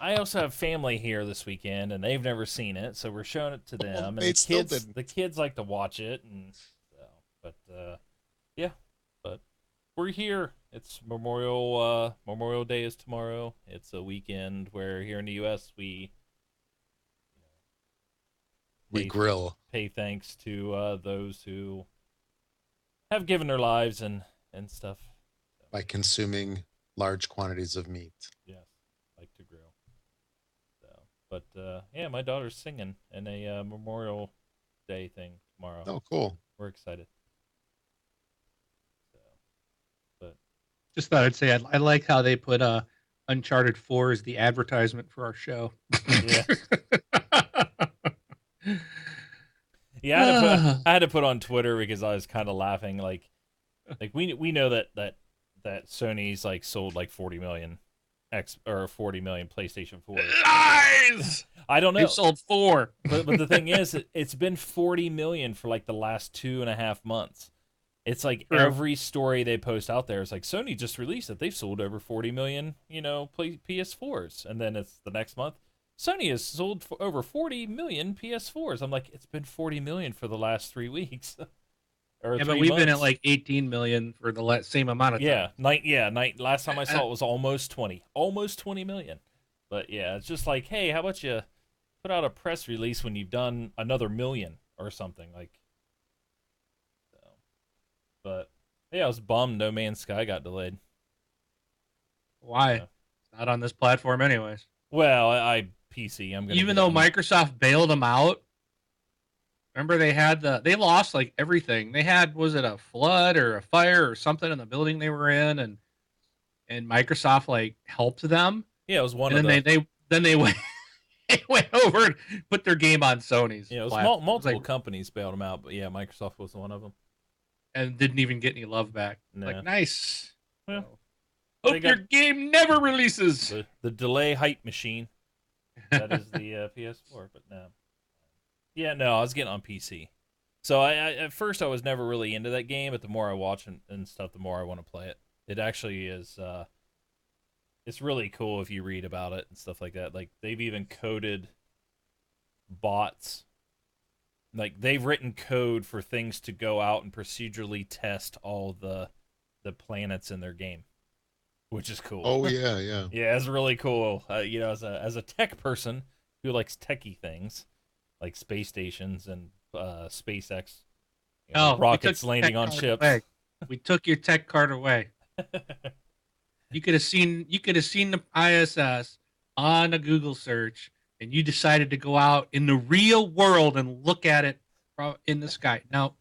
I also have family here this weekend, and they've never seen it, so we're showing it to Well, them. And they still the didn't. kids like to watch it, and so, but yeah, but we're here. It's Memorial Day is tomorrow. It's a weekend where here in the U.S. we We pay grill pay thanks to those who have given their lives and stuff. So, by consuming large quantities of meat. yes, like to grill. So, but yeah, my daughter's singing in a Memorial Day thing tomorrow. Oh, cool. We're excited. So, but Just thought I'd say I like how they put Uncharted 4 as the advertisement for our show. yeah, yeah, Ah. I had to put on Twitter because I was kind of laughing. Like we know that Sony's like sold like 40 million X or 40 million PlayStation 4s. Lies! I don't They've know. sold 4. But the thing is, it's been 40 million for like the last 2.5 months. It's like True. every story they post out there is like Sony just released that they've sold over 40 million, PS4s, and then it's the next month. Sony has sold for over 40 million PS4s. I'm like, it's been 40 million for the last 3 weeks or Yeah, but three we've been at months. like 18 million for the same amount of time. Yeah, night. Last time I Uh, saw it was almost 20 million. But yeah, it's just like, hey, how about you put out a press release when you've done another million or something like. So. But yeah, I was bummed No Man's Sky got delayed. Why? Yeah. It's not on this platform, anyways. Well, I PC. I'm gonna Even get it though on. Microsoft bailed them out, remember they lost like everything. They had, was it a flood or a fire or something in the building they were in, and Microsoft like helped them, Yeah, it was one and of then the. they went they went over and put their game on Sony's Yeah, it was platform. It was like, multiple companies bailed them out, but yeah, Microsoft was one of them. and didn't even get any love back. Like, Nah. nice. Well, So, they hope your got game never releases. the delay hype machine. That is the PS4, but no. Yeah, no, I was getting on PC. So I at first I was never really into that game, but the more I watch and stuff, the more I want to play it. It actually is. It's really cool if you read about it and stuff like that. Like they've even coded bots. Like they've written code for things to go out and procedurally test all the planets in their game, which is cool. Oh yeah, yeah. Yeah, it's really cool. As a tech person who likes techie things like space stations and SpaceX, Oh, we took rockets your tech landing on card ships. away. We took your tech card away. You could have seen the ISS on a Google search, and you decided to go out in the real world and look at it in the sky. No,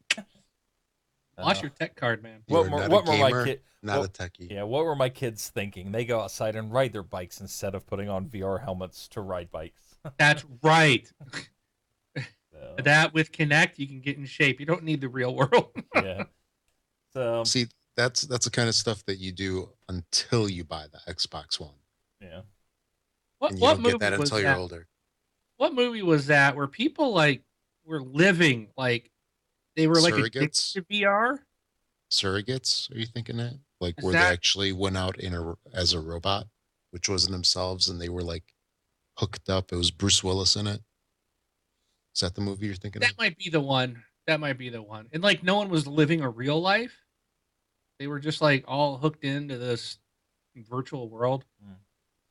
lost uh, your tech card, man. You are not a what were my gamer, kid? not a What techie. yeah, what were my kids thinking? They go outside and ride their bikes instead of putting on VR helmets to ride bikes. That's right. So, That with Connect, you can get in shape. You don't need the real world. yeah. So See, that's the kind of stuff that you do until you buy the Xbox One, yeah. what and you what don't get movie that was until you're that? older. What movie was that where people like were living like they were like addicted Surrogates, to VR? surrogates. Are you thinking that? Like Is where they that actually went out as a robot, which wasn't themselves, and they were like hooked up. It was Bruce Willis in it. Is that the movie you're thinking of? that might be the one? That might be the one. And like no one was living a real life. They were just like all hooked into this virtual world. Mm.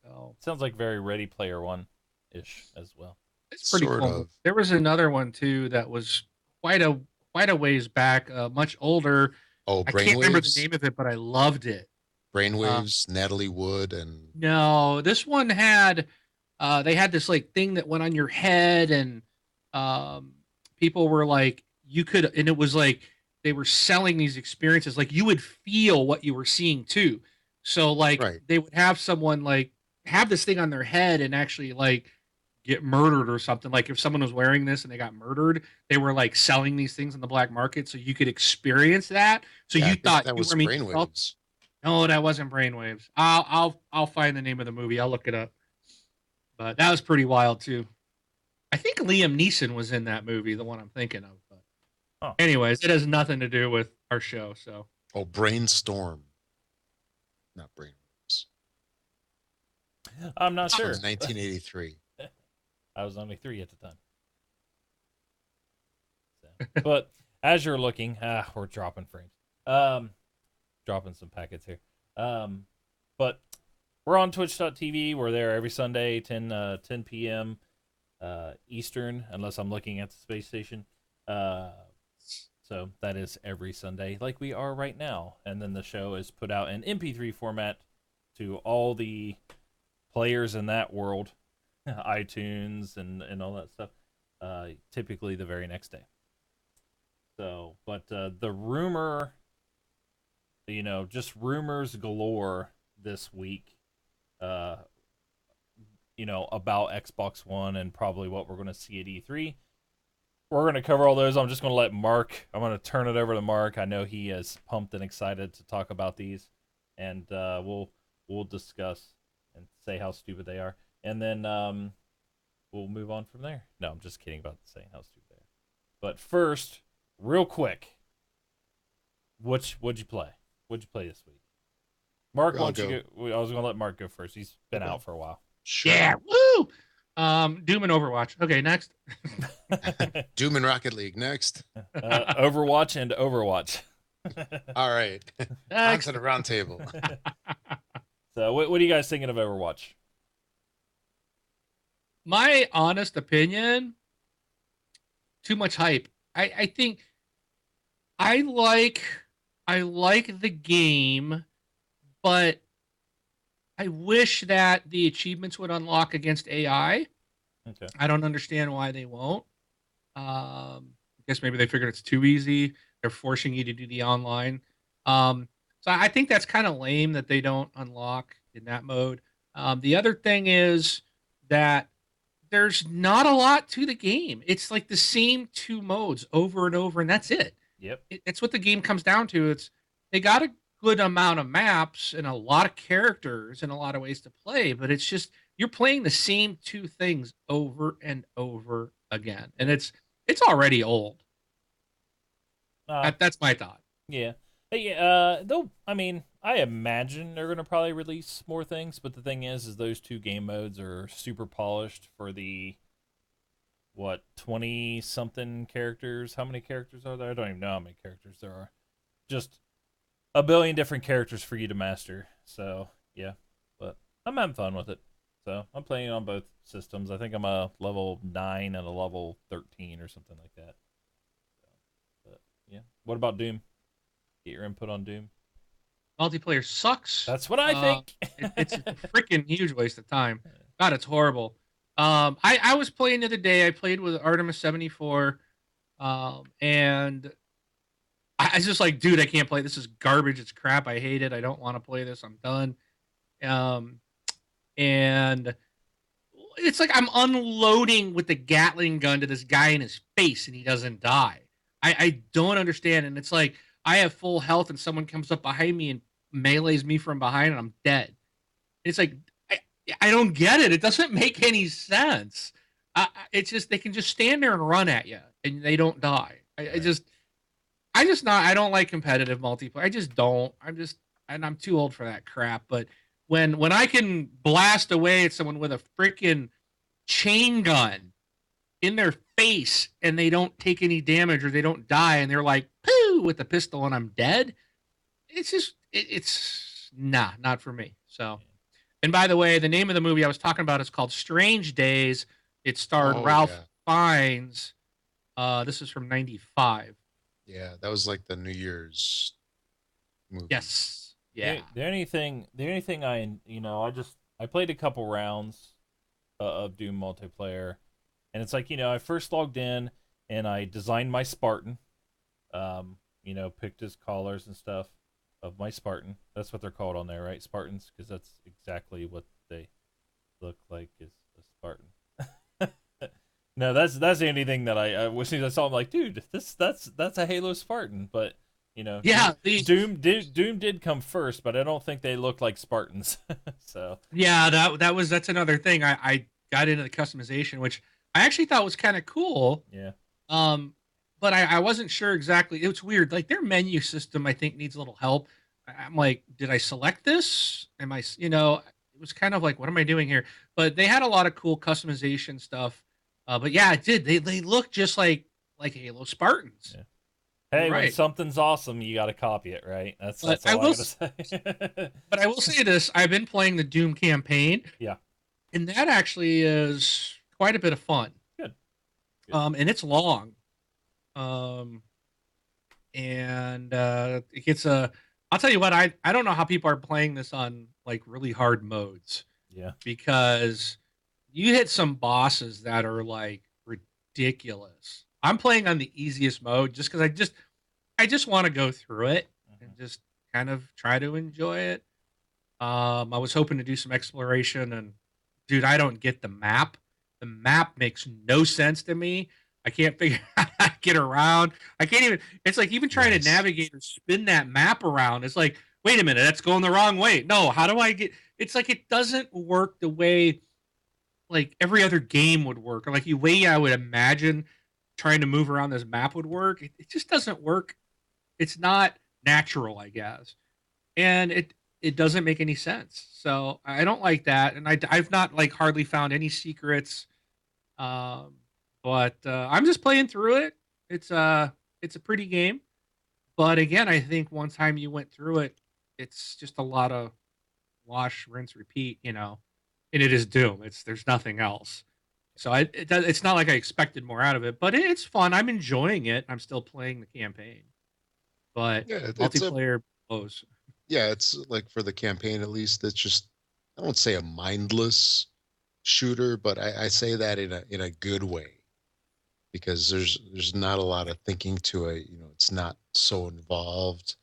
So Sounds like very Ready Player One ish as well. it's pretty Sort cool. of. There was another one too that was quite a quite a ways back, much older. Oh, I can't remember the Brainwaves, name of it, but I loved it. Uh, Brainwaves, Natalie Wood, and no, this one had they had this like thing that went on your head, and um, people were like, you could, and it was like they were selling these experiences, like you would feel what you were seeing too. So like right. they would have someone like have this thing on their head and actually like get murdered or something. Like if someone was wearing this and they got murdered, they were like selling these things in the black market so you could experience that. So Yeah, I you think thought that you was were, I mean, you felt. Brainwaves. No, that wasn't Brainwaves. I'll find the name of the movie. I'll look it up. But that was pretty wild too. I think Liam Neeson was in that movie, the one I'm thinking of. But Huh. anyways, it has nothing to do with our show. So Oh, Brainstorm, not Brainwaves. I'm not It's from sure. 1983. I was only 3 at the time. So. But as you're looking, we're dropping frames. Dropping some packets here. But we're on twitch.tv. We're there every Sunday, 10 p.m. Eastern, unless I'm looking at the space station. So that is every Sunday, like we are right now. And then the show is put out in MP3 format to all the players in that world, iTunes and all that stuff. Typically the very next day. So, but the rumor, just rumors galore this week. Uh, about Xbox One and probably what we're going to see at E3. We're going to cover all those. I'm just going to let Mark. I'm going to turn it over to Mark. I know he is pumped and excited to talk about these, and we'll discuss and say how stupid they are, and then we'll move on from there. No, I'm just kidding about saying how stupid they are. But first, real quick, what'd you play? What'd you play this week? Mark, why don't you go? I was going to let Mark go first. He's been out for a while. Sure. Yeah, woo! Doom and Overwatch. Okay, next. Doom and Rocket League next. Overwatch and Overwatch. All right. On to the round table. So, what are you guys thinking of Overwatch? My honest opinion, too much hype. I think I like the game, but I wish that the achievements would unlock against AI. Okay. I don't understand why they won't. I guess maybe they figured it's too easy. They're forcing you to do the online. So I think that's kind of lame that they don't unlock in that mode. The other thing is that there's not a lot to the game. It's like the same two modes over and over, and that's it. Yep. It's what the game comes down to. It's they got a good amount of maps and a lot of characters and a lot of ways to play, but it's just you're playing the same two things over and over again, and it's already old. That's my thought. Yeah. Hey, though, I mean, I imagine they're gonna probably release more things, but the thing is those two game modes are super polished for the 20 something characters. How many characters are there? I don't even know how many characters there are. Just a billion different characters for you to master. So yeah, but I'm having fun with it. So I'm playing on both systems. I think I'm a level 9 and a level 13 or something like that. So, but yeah, what about Doom? Get your input on Doom. Multiplayer sucks. That's what I think. It's a freaking huge waste of time. God, it's horrible. I was playing the other day. I played with Artemis 74, and I was just like, dude, I can't play. This is garbage. It's crap. I hate it. I don't want to play this. I'm done. And it's like I'm unloading with the Gatling gun to this guy in his face, and he doesn't die. I don't understand. And it's like I have full health, and someone comes up behind me and melees me from behind, and I'm dead. It's like I don't get it. It doesn't make any sense. It's just they can just stand there and run at you, and they don't die. I just not. I don't like competitive multiplayer. I just don't. And I'm too old for that crap. But when I can blast away at someone with a freaking chain gun in their face and they don't take any damage or they don't die and they're like poo with the pistol and I'm dead, it's not for me. So. And by the way, the name of the movie I was talking about is called Strange Days. It starred Ralph Fiennes. This is from '95. Yeah, that was like the New Year's movie. Yes. Yeah. The only thing I played a couple rounds of Doom multiplayer, and it's like I first logged in and I designed my Spartan, picked his collars and stuff of my Spartan. That's what they're called on there, right? Spartans, because that's exactly what they look like is a Spartan. No, that's the only thing that I as soon as I saw, I'm like, dude, that's a Halo Spartan, but yeah, Doom did come first, but I don't think they look like Spartans. So yeah, that's another thing. I got into the customization, which I actually thought was kind of cool. Yeah. But I wasn't sure exactly. It was weird. Like their menu system, I think needs a little help. I'm like, did I select this? Am I, it was kind of like, what am I doing here? But they had a lot of cool customization stuff. But yeah, it did. They look just like Halo Spartans. Yeah. You're Hey, when right. something's awesome, you got to copy it, right? That's But that's all I gotta say. but I will say this: I've been playing the Doom campaign, Yeah, and that actually is quite a bit of fun. good, good. And it's long. Um, and it gets a. I'll tell you what, I don't know how people are playing this on like really hard modes Yeah, because you hit some bosses that are like ridiculous. I'm playing on the easiest mode just because I just want to go through it and hmm just kind of try to enjoy it. I was hoping to do some exploration, and dude, I don't get the map. The map makes no sense to me. I can't figure out how to get around. I can't even. It's like even trying to Nice. navigate or spin that map around. It's like, wait a minute, that's going the wrong way. No, how do I get? It's like it doesn't work the way like every other game would work, or like the way I would imagine trying to move around this map would work. It just doesn't work. It's not natural, I guess, and it doesn't make any sense. So I don't like that, and I've not like hardly found any secrets. Um, but I'm just playing through it. It's a pretty game, but again, I think one time you went through it, it's just a lot of wash, rinse, repeat. And it is Doom. There's nothing else. So it's not like I expected more out of it, but it's fun. I'm enjoying it. I'm still playing the campaign, but Yeah, it's a multiplayer blows. yeah, it's like for the campaign at least. It's just I won't say a mindless shooter, but I say that in a good way because there's not a lot of thinking to it. It's not so involved.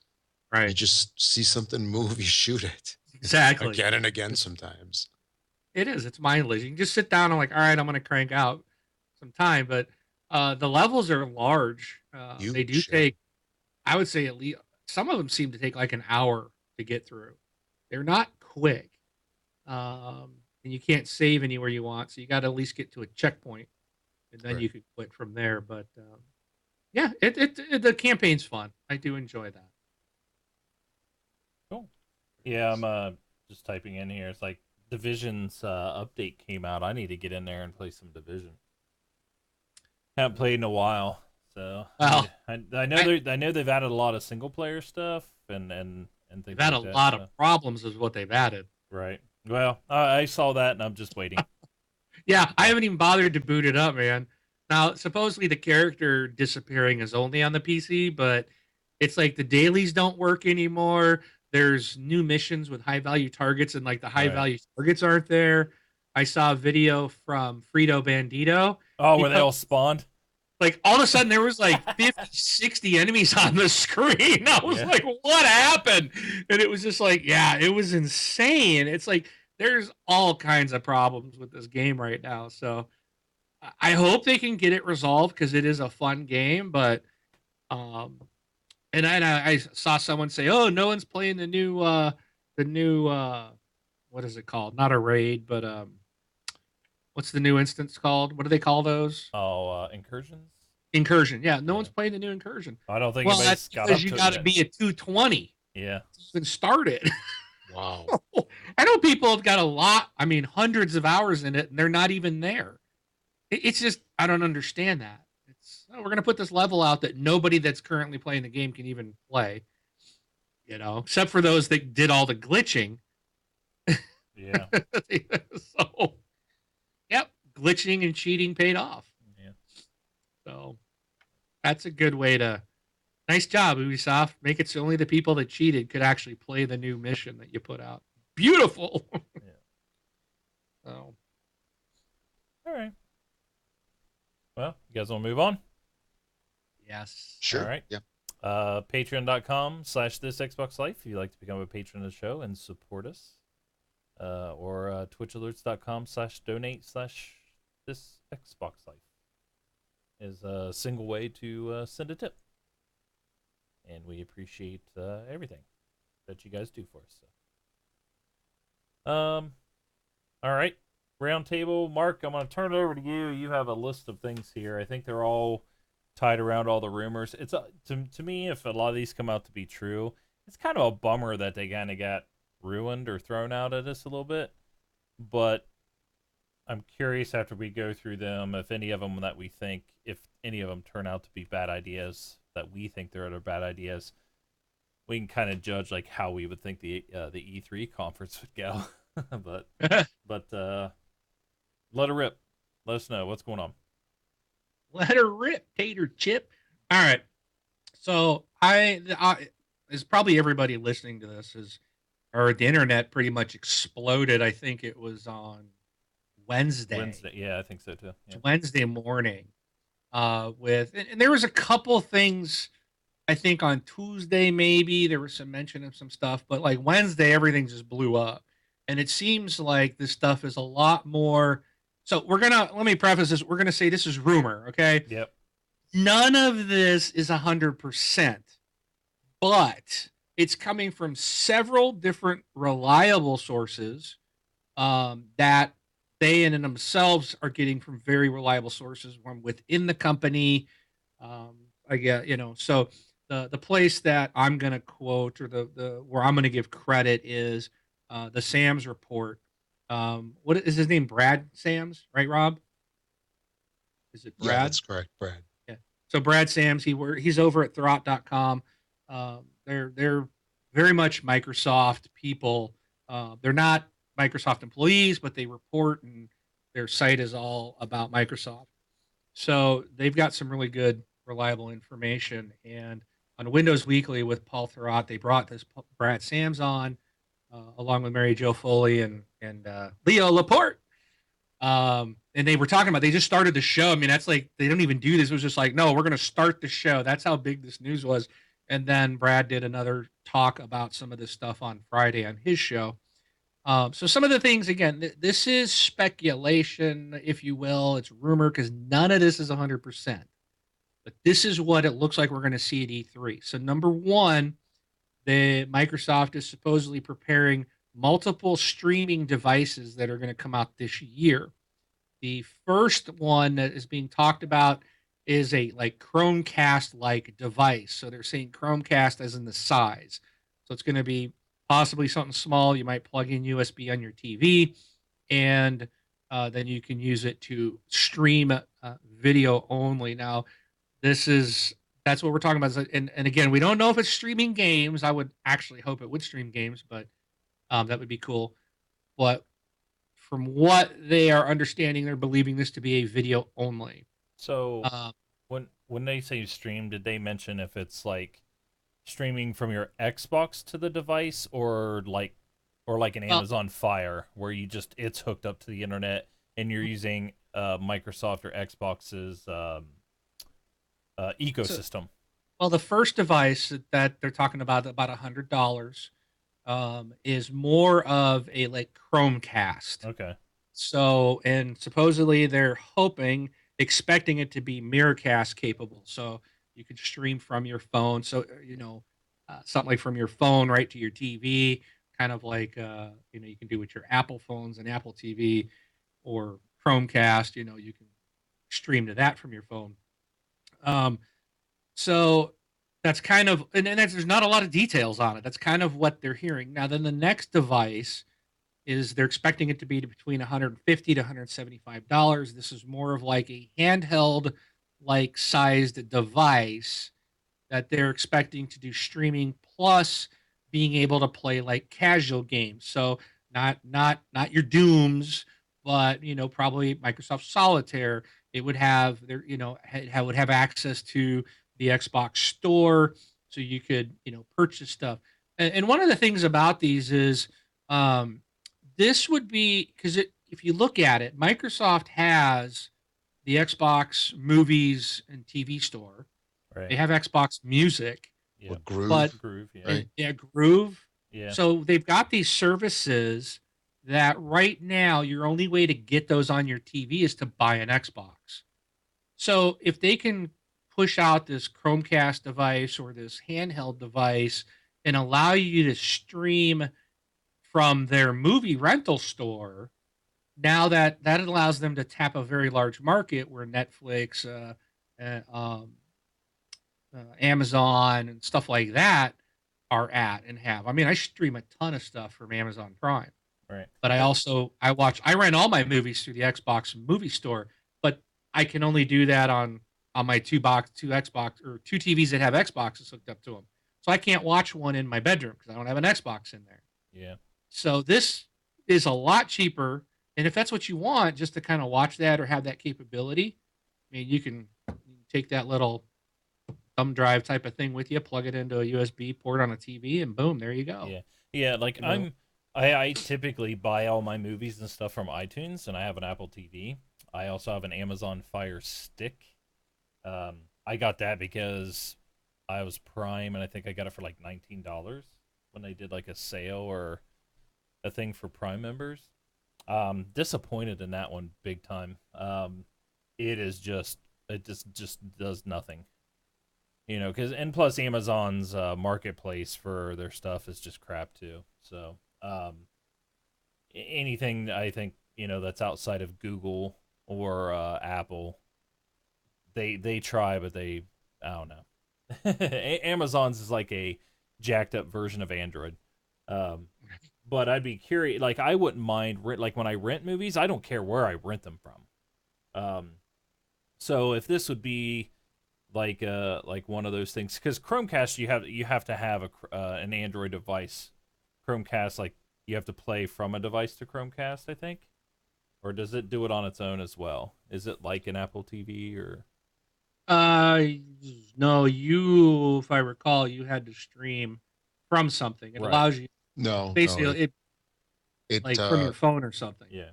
You Right. just see something move, you shoot it Exactly. again and again sometimes. It is. It's mindless. You can just sit down and like, all right, I'm going to crank out some time. But the levels are large. They do Huge, yeah. take, I would say, at least some of them seem to take like an hour to get through. They're not quick, and you can't save anywhere you want. So you got to at least get to a checkpoint, and then Right. you could quit from there. But yeah, the campaign's fun. I do enjoy that. cool. Yeah, I'm just typing in here. It's like Division's update came out. I need to get in there and play some Division. Haven't played in a while, so Well, I know I, I know they've added a lot of single player stuff and they've things had a like that. lot of So problems, is what they've added. right. Well, I saw that and I'm just waiting. Yeah, I So haven't even bothered to boot it up, man. Now, supposedly the character disappearing is only on the PC, but it's like the dailies don't work anymore. There's new missions with high value targets, and like the high right. value targets aren't there. I saw a video from Frito Bandito. Oh, He where they put all spawned? like all of a sudden there was like 50, 60 enemies on the screen. I was Yeah. like, what happened? And it was just like, yeah, it was insane. It's like there's all kinds of problems with this game right now. So I hope they can get it resolved because it is a fun game. But um, and I saw someone say, "Oh, no one's playing the new what is it called? Not a raid, but what's the new instance called? What do they call those? Oh, incursions? Incursion. Yeah, no Yeah. one's playing the new Incursion. I don't think Well, that's anybody's got because up you to it got to yet. be at 220 Yeah. to even start it. Wow. I know people have got a lot. I mean, hundreds of hours in it, and they're not even there. It's just I don't understand that. It's we're gonna put this level out that nobody that's currently playing the game can even play. Except for those that did all the glitching. Yeah. So, yep, glitching and cheating paid off. Yeah. So that's a good way to. Nice job, Ubisoft. Make it so only the people that cheated could actually play the new mission that you put out. Beautiful. Yeah. So, All right. Well, you guys want to move on? yes. All Sure. right. Yeah. Patreon.com/this Xbox Life if you'd like to become a patron of the show and support us. Or twitchalerts.com/donate/this Xbox Life is a single way to send a tip. And we appreciate everything that you guys do for us. So. All right. Roundtable. Mark, I'm going to turn it over to you. You have a list of things here. I think they're all tied around all the rumors. It's to me, if a lot of these come out to be true, it's kind of a bummer that they kind of got ruined or thrown out at us a little bit. but I'm curious after we go through them if any of them that we think, if any of them turn out to be bad ideas that we think they're bad ideas, we can kind of judge like how we would think the E3 conference would go. but but let it rip. Let us know what's going on. Let her rip, tater chip. All right. So is probably everybody listening to this is, or the internet pretty much exploded. I think it was on Wednesday. Wednesday, yeah, I think so too. Yeah. It's Wednesday morning. And there was a couple things I think on Tuesday maybe there was some mention of some stuff, but like Wednesday everything just blew up, and it seems like this stuff is a lot more. So let me preface this. We're gonna say this is rumor, okay? Yep. None of this is 100%, but it's coming from several different reliable sources that they in and themselves are getting from very reliable sources from within the company. I get, so the place that I'm going to quote or the where I'm going to give credit is the Sam's report. What is his name? Brad Sams, right, Rob? Is it Yeah, Brad? that's correct, Brad. Yeah. So Brad Sams, he's over at Throt.com. They're very much Microsoft people. They're not Microsoft employees, but they report and their site is all about Microsoft. So they've got some really good, reliable information. And on Windows Weekly with Paul Thurrott, they brought this Brad Sams on, along with Mary Jo Foley and Leo Laporte. And they were talking about they just started the show. I mean, that's like they don't even do this. It was just like, no, we're going to start the show. That's how big this news was. And then Brad did another talk about some of this stuff on Friday on his show. So some of the things again, this is speculation, if you will. It's rumor because none of this is 100%. But this is what it looks like we're going to see at E3. So number one, the Microsoft is supposedly preparing multiple streaming devices that are going to come out this year. The first one that is being talked about is a like Chromecast like device. So they're saying Chromecast as in the size. So it's going to be possibly something small. You might plug in USB on your TV, and then you can use it to stream video only. Now, this is that's what we're talking about. And again, we don't know if it's streaming games. I would actually hope it would stream games, but that would be cool. But from what they are understanding, they're believing this to be a video only. So Uh, when they say stream, did they mention if it's like streaming from your Xbox to the device or like an well, Amazon Fire where you just it's hooked up to the internet and you're using Microsoft or Xbox's so, ecosystem. well, the first device that they're talking about $100, is more of a like Chromecast. Okay. So, and supposedly they're expecting it to be Miracast capable. So you could stream from your phone. So, something like from your phone right to your TV, kind of like, you can do with your Apple phones and Apple TV or Chromecast, you can stream to that from your phone. Um, so that's kind of, and there's not a lot of details on it. That's kind of what they're hearing. Now, then the next device is they're expecting it to be between $150 to $175. This is more of like a handheld like sized device that they're expecting to do streaming plus being able to play like casual games. So not your Dooms, but probably Microsoft Solitaire. It would have there would have access to the Xbox Store, so you could purchase stuff. And one of the things about these is this would be because if you look at it, Microsoft has the Xbox Movies and TV Store. They Right. have Xbox Music, Yeah. What Groove, but Groove. Yeah. right? yeah, Groove. Yeah. So they've got these services that right now your only way to get those on your TV is to buy an Xbox. So if they can push out this Chromecast device or this handheld device and allow you to stream from their movie rental store, now that allows them to tap a very large market where Netflix, uh, um, Amazon, and stuff like that are at and have. I mean, I stream a ton of stuff from Amazon Prime. Right. But I rent all my movies through the Xbox movie store, but I can only do that on my two Xbox or two TVs that have Xboxes hooked up to them. So I can't watch one in my bedroom because I don't have an Xbox in there. Yeah. So this is a lot cheaper, and if that's what you want, just to kind of watch that or have that capability, I mean, you can take that little thumb drive type of thing with you, plug it into a USB port on a TV, and boom, there you go. Yeah. Yeah. Like You know, I typically buy all my movies and stuff from iTunes, and I have an Apple TV. I also have an Amazon Fire Stick. I got that because I was Prime, and I think I got it for like $19 when they did like a sale or a thing for Prime members. Disappointed in that one big time. It is just does nothing. Because and plus Amazon's marketplace for their stuff is just crap too. So anything I think that's outside of Google or Apple, they try, but I don't know. Amazon's is like a jacked up version of Android. Um, but I'd be curious. Like I wouldn't mind like when I rent movies, I don't care where I rent them from. So if this would be like one of those things, because Chromecast you have to have an Android device. Chromecast, like you have to play from a device to Chromecast, I think, or does it do it on its own as well? Is it like an Apple TV or? uh, no, if I recall, you had to stream from something. It Right. allows you No, basically it it like from your phone or something. Yeah.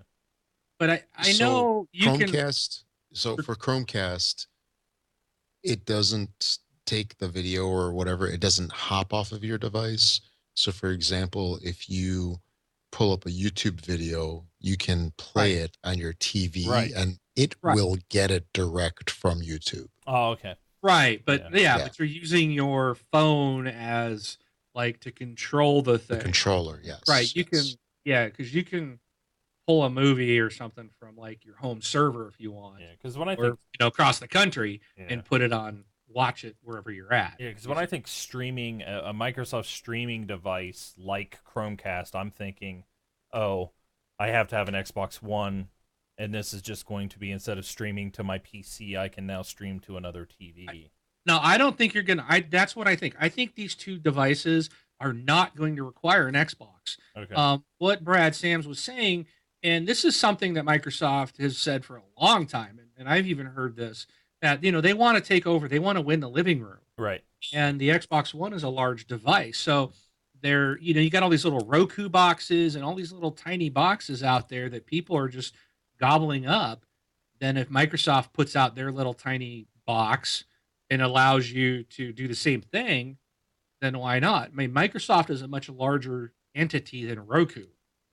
But I so know you can. Chromecast. So for Chromecast, it doesn't take the video or whatever. It doesn't hop off of your device. So, for example, if you pull up a YouTube video, you can play Right, it on your TV, Right. and it right, will get it direct from YouTube. Oh, okay. right. But Yeah. yeah, Yeah, but you're using your phone as like to control the the thing. controller. Right. Yes, You yes. can, yeah, because you can pull a movie or something from like your home server if you want, Yeah. Because when I or think across the country yeah and put it on, watch it wherever you're at. yeah because when I think streaming a Microsoft streaming device like Chromecast, I'm thinking, oh, I have to have an Xbox One, and this is just going to be instead of streaming to my PC, I can now stream to another TV. No, I don't think you're gonna. That's what I think. I think these two devices are not going to require an Xbox. Okay. What Brad Sams was saying, and this is something that Microsoft has said for a long time, and I've even heard this that they want to take over. They want to win the living room, Right. and the Xbox One is a large device. So they're you got all these little Roku boxes and all these little tiny boxes out there that people are just gobbling up. Then if Microsoft puts out their little tiny box and allows you to do the same thing, then why not? I mean, Microsoft is a much larger entity than Roku.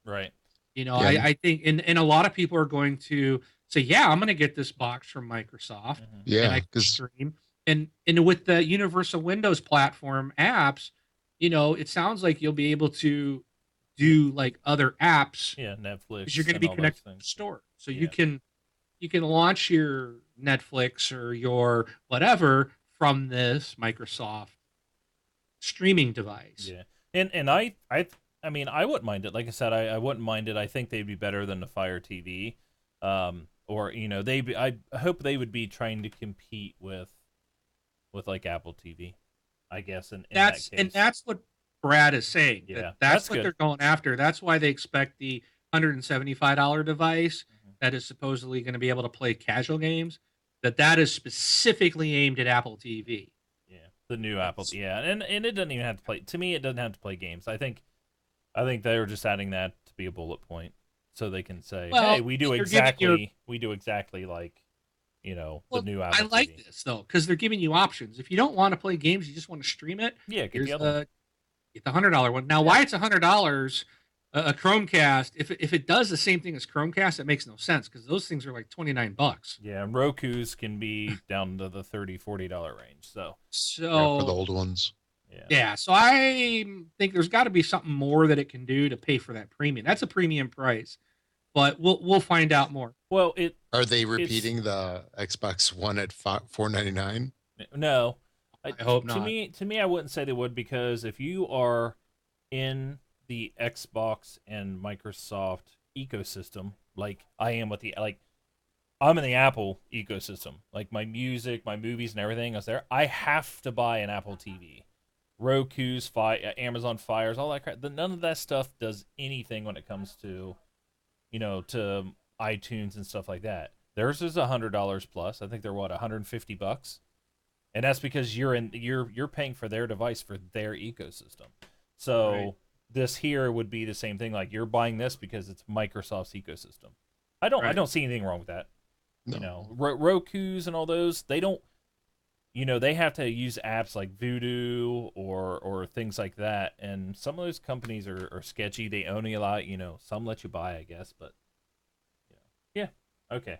Right. Yeah, I think, and a lot of people are going to say, yeah, I'm going to get this box from Microsoft Hmm. and yeah. I can Because stream. And with the Universal Windows platform apps, it sounds like you'll be able to do like other apps Yeah. because you're Netflix going to and be all those connected to things. the store. So Yeah. you can launch your Netflix or your whatever from this Microsoft streaming device. Yeah. And I mean I wouldn't mind it. Like I said, I wouldn't mind it. I think they'd be better than the Fire TV. Or I hope they would be trying to compete with like Apple TV. I guess in that case. That's what Brad is saying. Yeah, That's that's what good. they're going after. That's why they expect the $175 device Mhm. that is supposedly going to be able to play casual games. That is specifically aimed at Apple TV. Yeah. The new Apple. That's Yeah, and it doesn't even have to play. To me, it doesn't have to play games. I think they were just adding that to be a bullet point, so they can say, well, "Hey, we do they're giving you exactly like, the well. new I Apple like TV." this though because they're giving you options. If you don't want to play games, you just want to stream it. Yeah, get Here's the other one. get the $100 one. Now, Yeah. why it's $100? A Chromecast, if it does the same thing as Chromecast, it makes no sense because those things are like $29. Yeah, and Roku's can be down to the $30-$40 range. So yeah, for the So old ones. yeah, yeah, so I think there's got to be something more that it can do to pay for that premium. That's a premium price, but we'll find out more. well, Are they it's repeating the Xbox One at $499? no. I hope To not. me, I wouldn't say they would because if you are in the Xbox and Microsoft ecosystem like I am with the like I'm in the Apple ecosystem. Like my music, my movies, and everything is there. I have to buy an Apple TV. Roku's, Amazon Fires, all that crap. None of that stuff does anything when it comes to to iTunes and stuff like that. Theirs is $100 plus. I think they're what $150, and that's because you're paying for their device for their ecosystem. Right. So this here would be the same thing. Like you're buying this because it's Microsoft's ecosystem. I Right. don't see anything wrong with that. No. Roku's and all those, they don't, they have to use apps like Voodoo or things like that. And some of those companies are sketchy. They only allow, some let you buy, I guess, but yeah, okay,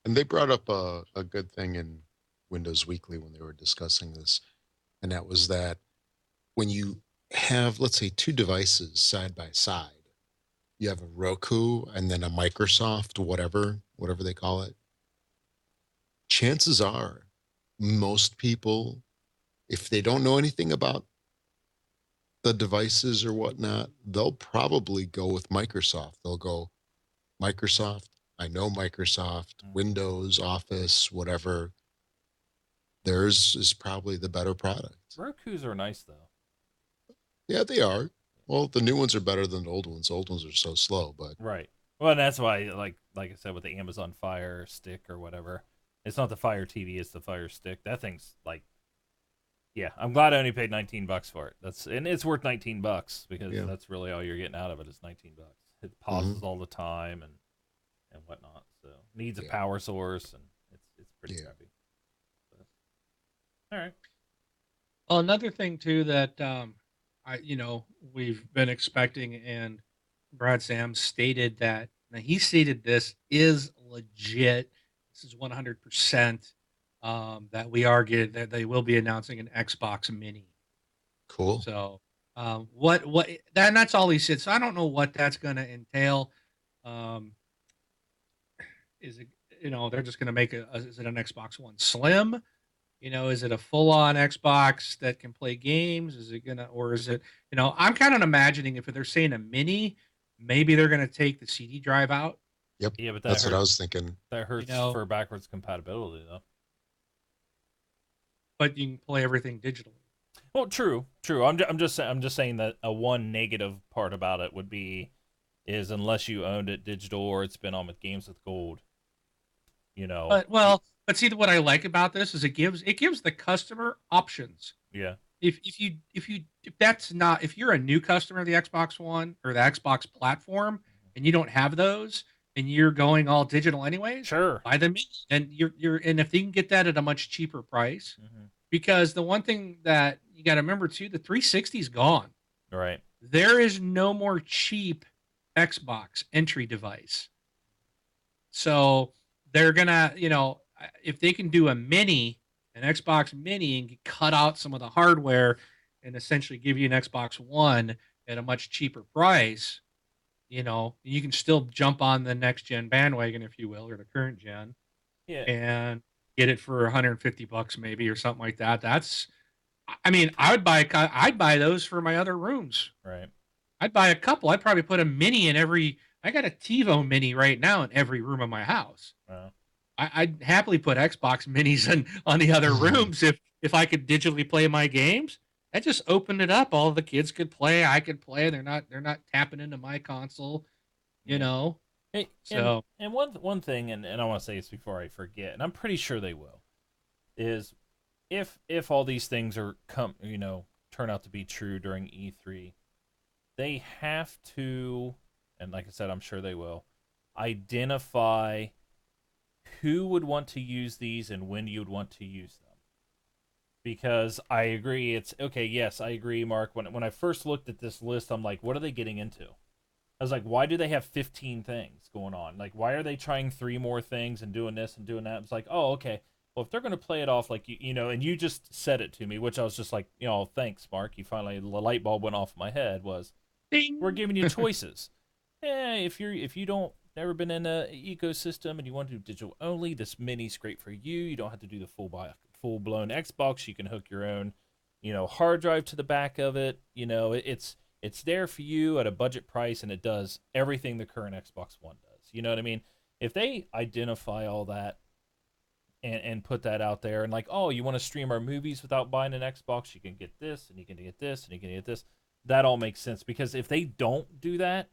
And they brought up a good thing in Windows Weekly when they were discussing this, and that was that when you have, let's say, two devices side by side, you have a Roku and then a Microsoft, whatever they call it. Chances are, most people, if they don't know anything about the devices or whatnot, they'll probably go with Microsoft. They'll go Microsoft. I know Microsoft, mm. Windows, Office, whatever. Theirs is probably the better product. Roku's are nice though. Yeah, they are. Well, the new ones are better than the old ones. The old ones are so slow, but Right. Well, and that's why, like I said, with the Amazon Fire Stick or whatever, it's not the Fire TV, it's the Fire Stick. That thing's like, yeah, I'm glad I only paid $19 for it. And it's worth $19 because yeah. that's really all you're getting out of it is $19. It Hmm. pauses all the time and whatnot. So needs a Yeah. power source and it's pretty Yeah. crappy. But, all right. Well, another thing too that we've been expecting, and Brad Sam stated that now he stated this is legit. This is 100% that we are getting that they will be announcing an Xbox Mini. Cool. So what that and that's all he said. So I don't know what that's going to entail. Um, is it they're just going to make is it an Xbox One Slim? Is it a full on Xbox that can play games? Is it gonna, or is it, I'm kind of imagining if they're saying a mini, maybe they're gonna take the CD drive out, Yep. Yeah, but That's what I was thinking. that you hurts know, for backwards compatibility though. but you can play everything digitally. Well, true, true. I'm just saying that a one negative part about it would be is unless you owned it digital or it's been on with Games with Gold, you know. But well, but see what I like about this is it gives the customer options. Yeah, If that's not if you're a new customer of the Xbox One or the Xbox platform and you don't have those and you're going all digital anyways, sure. buy them and you're and if they can get that at a much cheaper price, Mm-hmm. because the one thing that you got to remember too, the 360 is gone. Right. There is no more cheap Xbox entry device. So they're gonna, if they can do a mini, an Xbox Mini, and cut out some of the hardware, and essentially give you an Xbox One at a much cheaper price, you can still jump on the next gen bandwagon, if you will, or the current gen, Yeah. and get it for 150 bucks maybe or something like that. I mean, I'd buy those for my other rooms. Right. I'd buy a couple. I'd probably put a mini in every. I got a TiVo mini right now in every room of my house. Well, I'd happily put Xbox minis on the other rooms if I could digitally play my games. I just opened it up. All the kids could play. I could play. They're not tapping into my console. You yeah. know. Hey, So and one thing, and I want to say this before I forget, and I'm pretty sure they will, is if all these things are turn out to be true during E3, they have to, and like I said, I'm sure they will, identify who would want to use these and when you would want to use them. Because I agree, it's okay. Yes, I agree, Mark. When I first looked at this list, I'm like, what are they getting into? I was like, why do they have 15 things going on? Like, why are they trying three more things and doing this and doing that? It's like, oh, okay. Well, if they're going to play it off like and you just said it to me, which I was just like, thanks, Mark. You finally the light bulb went off in my head. Was we're ding. giving you choices. If you don't never been in a ecosystem and you want to do digital only, this mini's great for you. You don't have to do the full blown Xbox. You can hook your own, hard drive to the back of it. It's It's there for you at a budget price, and it does everything the current Xbox One does. You know what I mean? If they identify all that and put that out there, and like, oh, you want to stream our movies without buying an Xbox, you can get this, and you can get this, and you can get this. That all makes sense, because if they don't do that,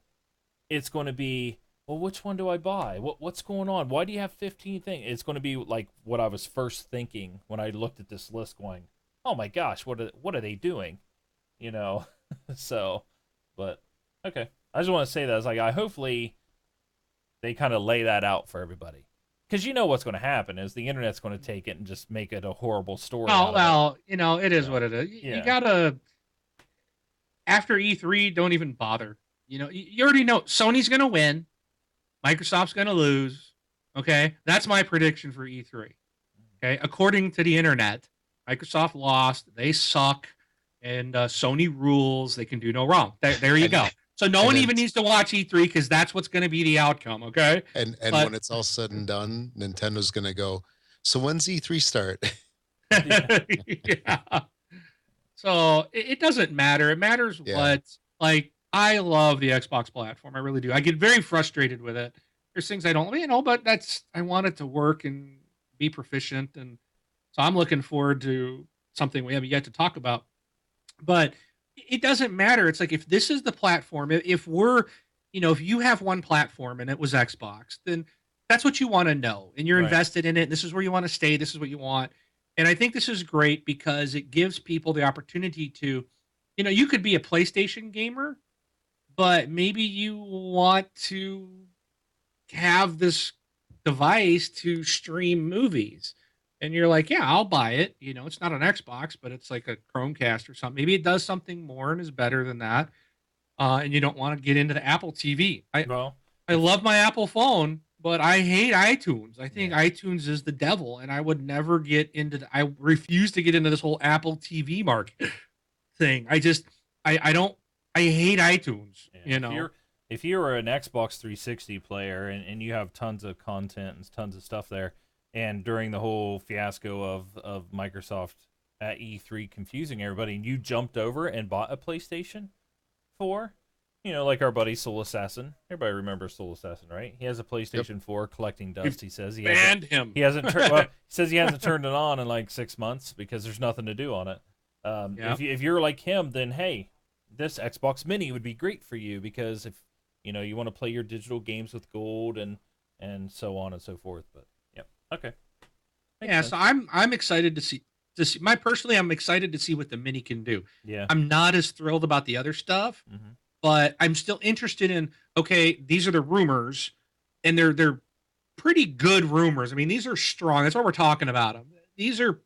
it's going to be, well, which one do I buy? What's going on? Why do you have 15 things? It's going to be like what I was first thinking when I looked at this list, going, oh my gosh, what are they doing? You know, so, but okay. I just want to say that, I was like, I hopefully they kind of lay that out for everybody, because you know what's going to happen is the internet's going to take it and just make it a horrible story out of it. Well, it is So, what it is. yeah. You gotta, after E3, don't even bother. You already know Sony's gonna win, Microsoft's gonna lose. Okay, that's my prediction for E3. Okay, according to the internet, Microsoft lost. They suck, and Sony rules. They can do no wrong. There you And go. So no and one then even needs to watch E3, because that's what's going to be the outcome. Okay, and but when it's all said and done, Nintendo's gonna go, so when's E3 start? yeah. So it doesn't matter. It matters Yeah. what, like, I love the Xbox platform. I really do. I get very frustrated with it. There's things I don't, but I want it to work and be proficient. And so I'm looking forward to something we haven't yet to talk about. But it doesn't matter. It's like, if this is the platform, if we're, if you have one platform and it was Xbox, then that's what you want to know. And you're Right. invested in it. This is where you want to stay. This is what you want. And I think this is great because it gives people the opportunity to, you could be a PlayStation gamer, but maybe you want to have this device to stream movies. And you're like, yeah, I'll buy it. It's not an Xbox, but it's like a Chromecast or something. Maybe it does something more and is better than that. And you don't want to get into the Apple TV. Well, I love my Apple phone, but I hate iTunes. I think Yeah. iTunes is the devil, and I would never get into. I refuse to get into this whole Apple TV market thing. I don't. I hate iTunes. yeah. If you're an Xbox 360 player, and you have tons of content and tons of stuff there, and during the whole fiasco of Microsoft at E3 confusing everybody, and you jumped over and bought a PlayStation 4, like our buddy Soul Assassin. Everybody remembers Soul Assassin, right? He has a PlayStation 4 collecting dust. He says he hasn't, Banned him. he hasn't turned. Well, he says he hasn't turned it on in like 6 months because there's nothing to do on it. Yeah. If you're like him, then hey, this Xbox Mini would be great for you, because if you want to play your digital games with gold and so on and so forth. But yeah, okay. Makes Yeah, sense. so I'm excited to see personally, I'm excited to see what the mini can do. Yeah. I'm not as thrilled about the other stuff, Mhm. but I'm still interested in, okay, these are the rumors, and they're pretty good rumors. I mean, these are strong. That's why we're talking about them. These are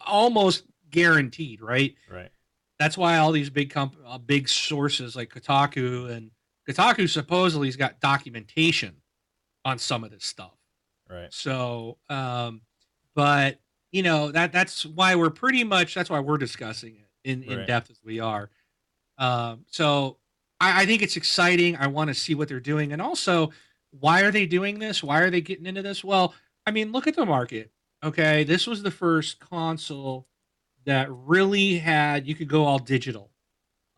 almost guaranteed, right? Right. That's why all these big sources like Kotaku supposedly has got documentation on some of this stuff. Right. So, but that's why we're discussing it in Right. depth as we are. So I think it's exciting. I want to see what they're doing, and also, why are they doing this? Why are they getting into this? Well, I mean, look at the market. Okay, this was the first console that really had you could go all digital.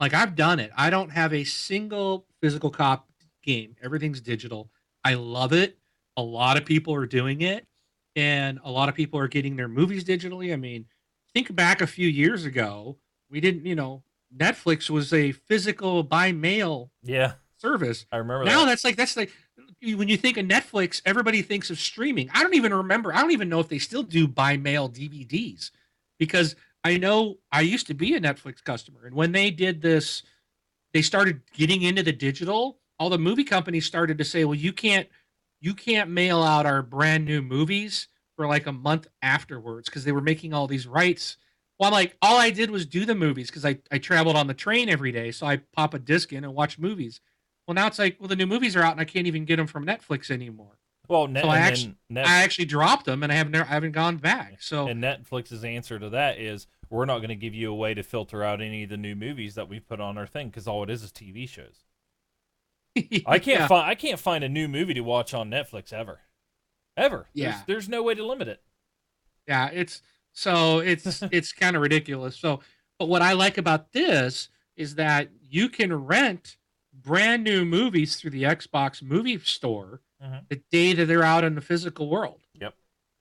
Like, I've done it. I don't have a single physical cop game. Everything's digital. I love it. A lot of people are doing it, and a lot of people are getting their movies digitally. I mean, think back a few years ago, we didn't, Netflix was a physical by mail Yeah, service. I remember Now that. that's like when you think of Netflix, everybody thinks of streaming. I don't even remember. I don't even know if they still do by mail DVDs, because I know I used to be a Netflix customer, and when they did this, they started getting into the digital. All the movie companies started to say, "Well, you can't mail out our brand new movies for like a month afterwards," because they were making all these rights. Well, I'm like, all I did was do the movies because I traveled on the train every day, so I pop a disc in and watch movies. Well, now it's like, well, the new movies are out and I can't even get them from Netflix anymore. Well, So and then I actually dropped them, and I haven't gone back. So and Netflix's answer to that is, we're not going to give you a way to filter out any of the new movies that we put on our thing, because all it is TV shows. I yeah, can't find a new movie to watch on Netflix ever. Ever. Yeah. There's no way to limit it. yeah, it's kind of ridiculous. So, but what I like about this is that you can rent brand new movies through the Xbox movie store Mhm. the day that they're out in the physical world. Yep.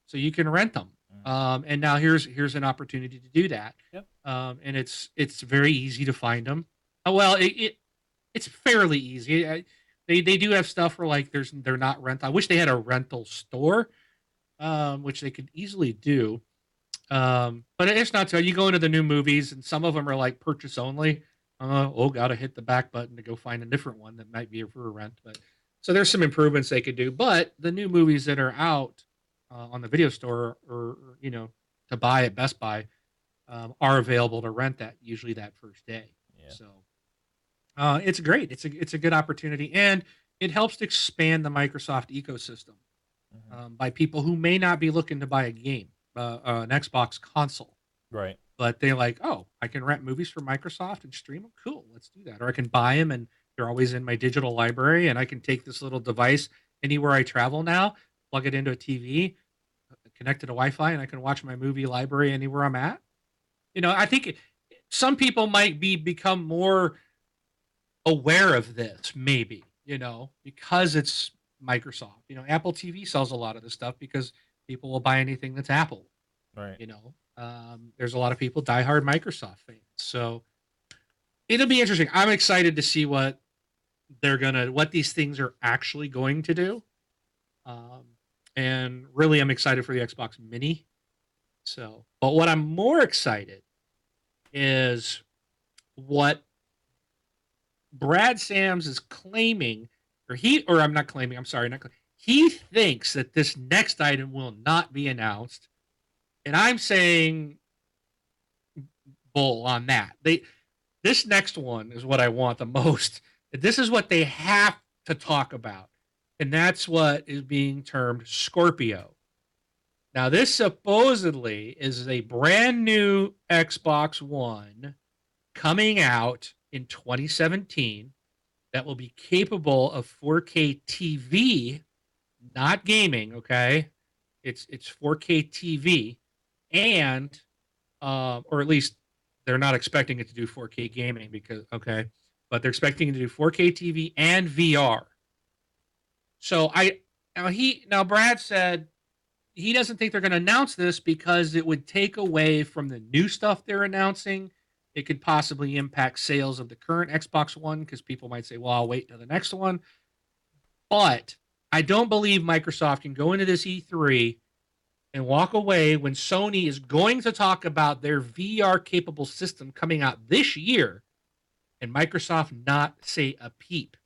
So you can rent them. Mhm. And now here's an opportunity to do that. Yep. And it's very easy to find them. Well, it's fairly easy. They do have stuff where like they're not rent. I wish they had a rental store, which they could easily do. But it's not so. You go into the new movies, and some of them are like purchase only. Gotta hit the back button to go find a different one that might be for a rent. But so there's some improvements they could do. But the new movies that are out on the video store or to buy at Best Buy are available to rent that usually that first day. Yeah. So it's great. It's a good opportunity, and it helps to expand the Microsoft ecosystem Mhm. by people who may not be looking to buy a game, an Xbox console, Right. but they're like, oh, I can rent movies from Microsoft and stream them. Cool, let's do that. Or I can buy them and they're always in my digital library, and I can take this little device anywhere I travel now, plug it into a TV, connect it to Wi-Fi, and I can watch my movie library anywhere I'm at. I think some people might become more aware of this, maybe, because it's Microsoft. Apple TV sells a lot of this stuff because people will buy anything that's Apple. Right. There's a lot of people diehard Microsoft fans, so it'll be interesting. I'm excited to see what these things are actually going to do, um, and really, I'm excited for the Xbox Mini. So, but what I'm more excited is what Brad Sams is claiming, or I'm not claiming. I'm sorry, he thinks that this next item will not be announced, and I'm saying bull on that. This next one is what I want the most. This is what they have to talk about, and that's what is being termed Scorpio. Now, this supposedly is a brand new Xbox One coming out in 2017 that will be capable of 4K TV, not gaming. Okay, it's 4K TV, and or at least they're not expecting it to do 4K gaming but they're expecting it to do 4K TV and VR. So now Brad said he doesn't think they're going to announce this because it would take away from the new stuff they're announcing. It could possibly impact sales of the current Xbox One because people might say, well, I'll wait till the next one. But I don't believe Microsoft can go into this E3 and walk away when Sony is going to talk about their VR capable system coming out this year and Microsoft not say a peep.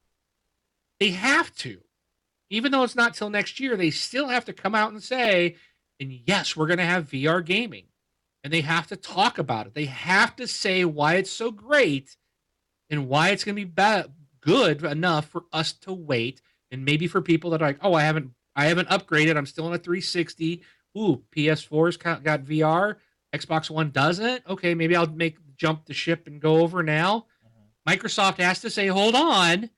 They have to. Even though it's not till next year, they still have to come out and say, and yes, we're going to have VR gaming. And they have to talk about it. They have to say why it's so great and why it's going to be good enough for us to wait. And maybe for people that are like, oh, I haven't upgraded. I'm still on a 360. Ooh, PS4's got VR. Xbox One doesn't. Okay, maybe I'll jump the ship and go over now. Microsoft has to say, hold on.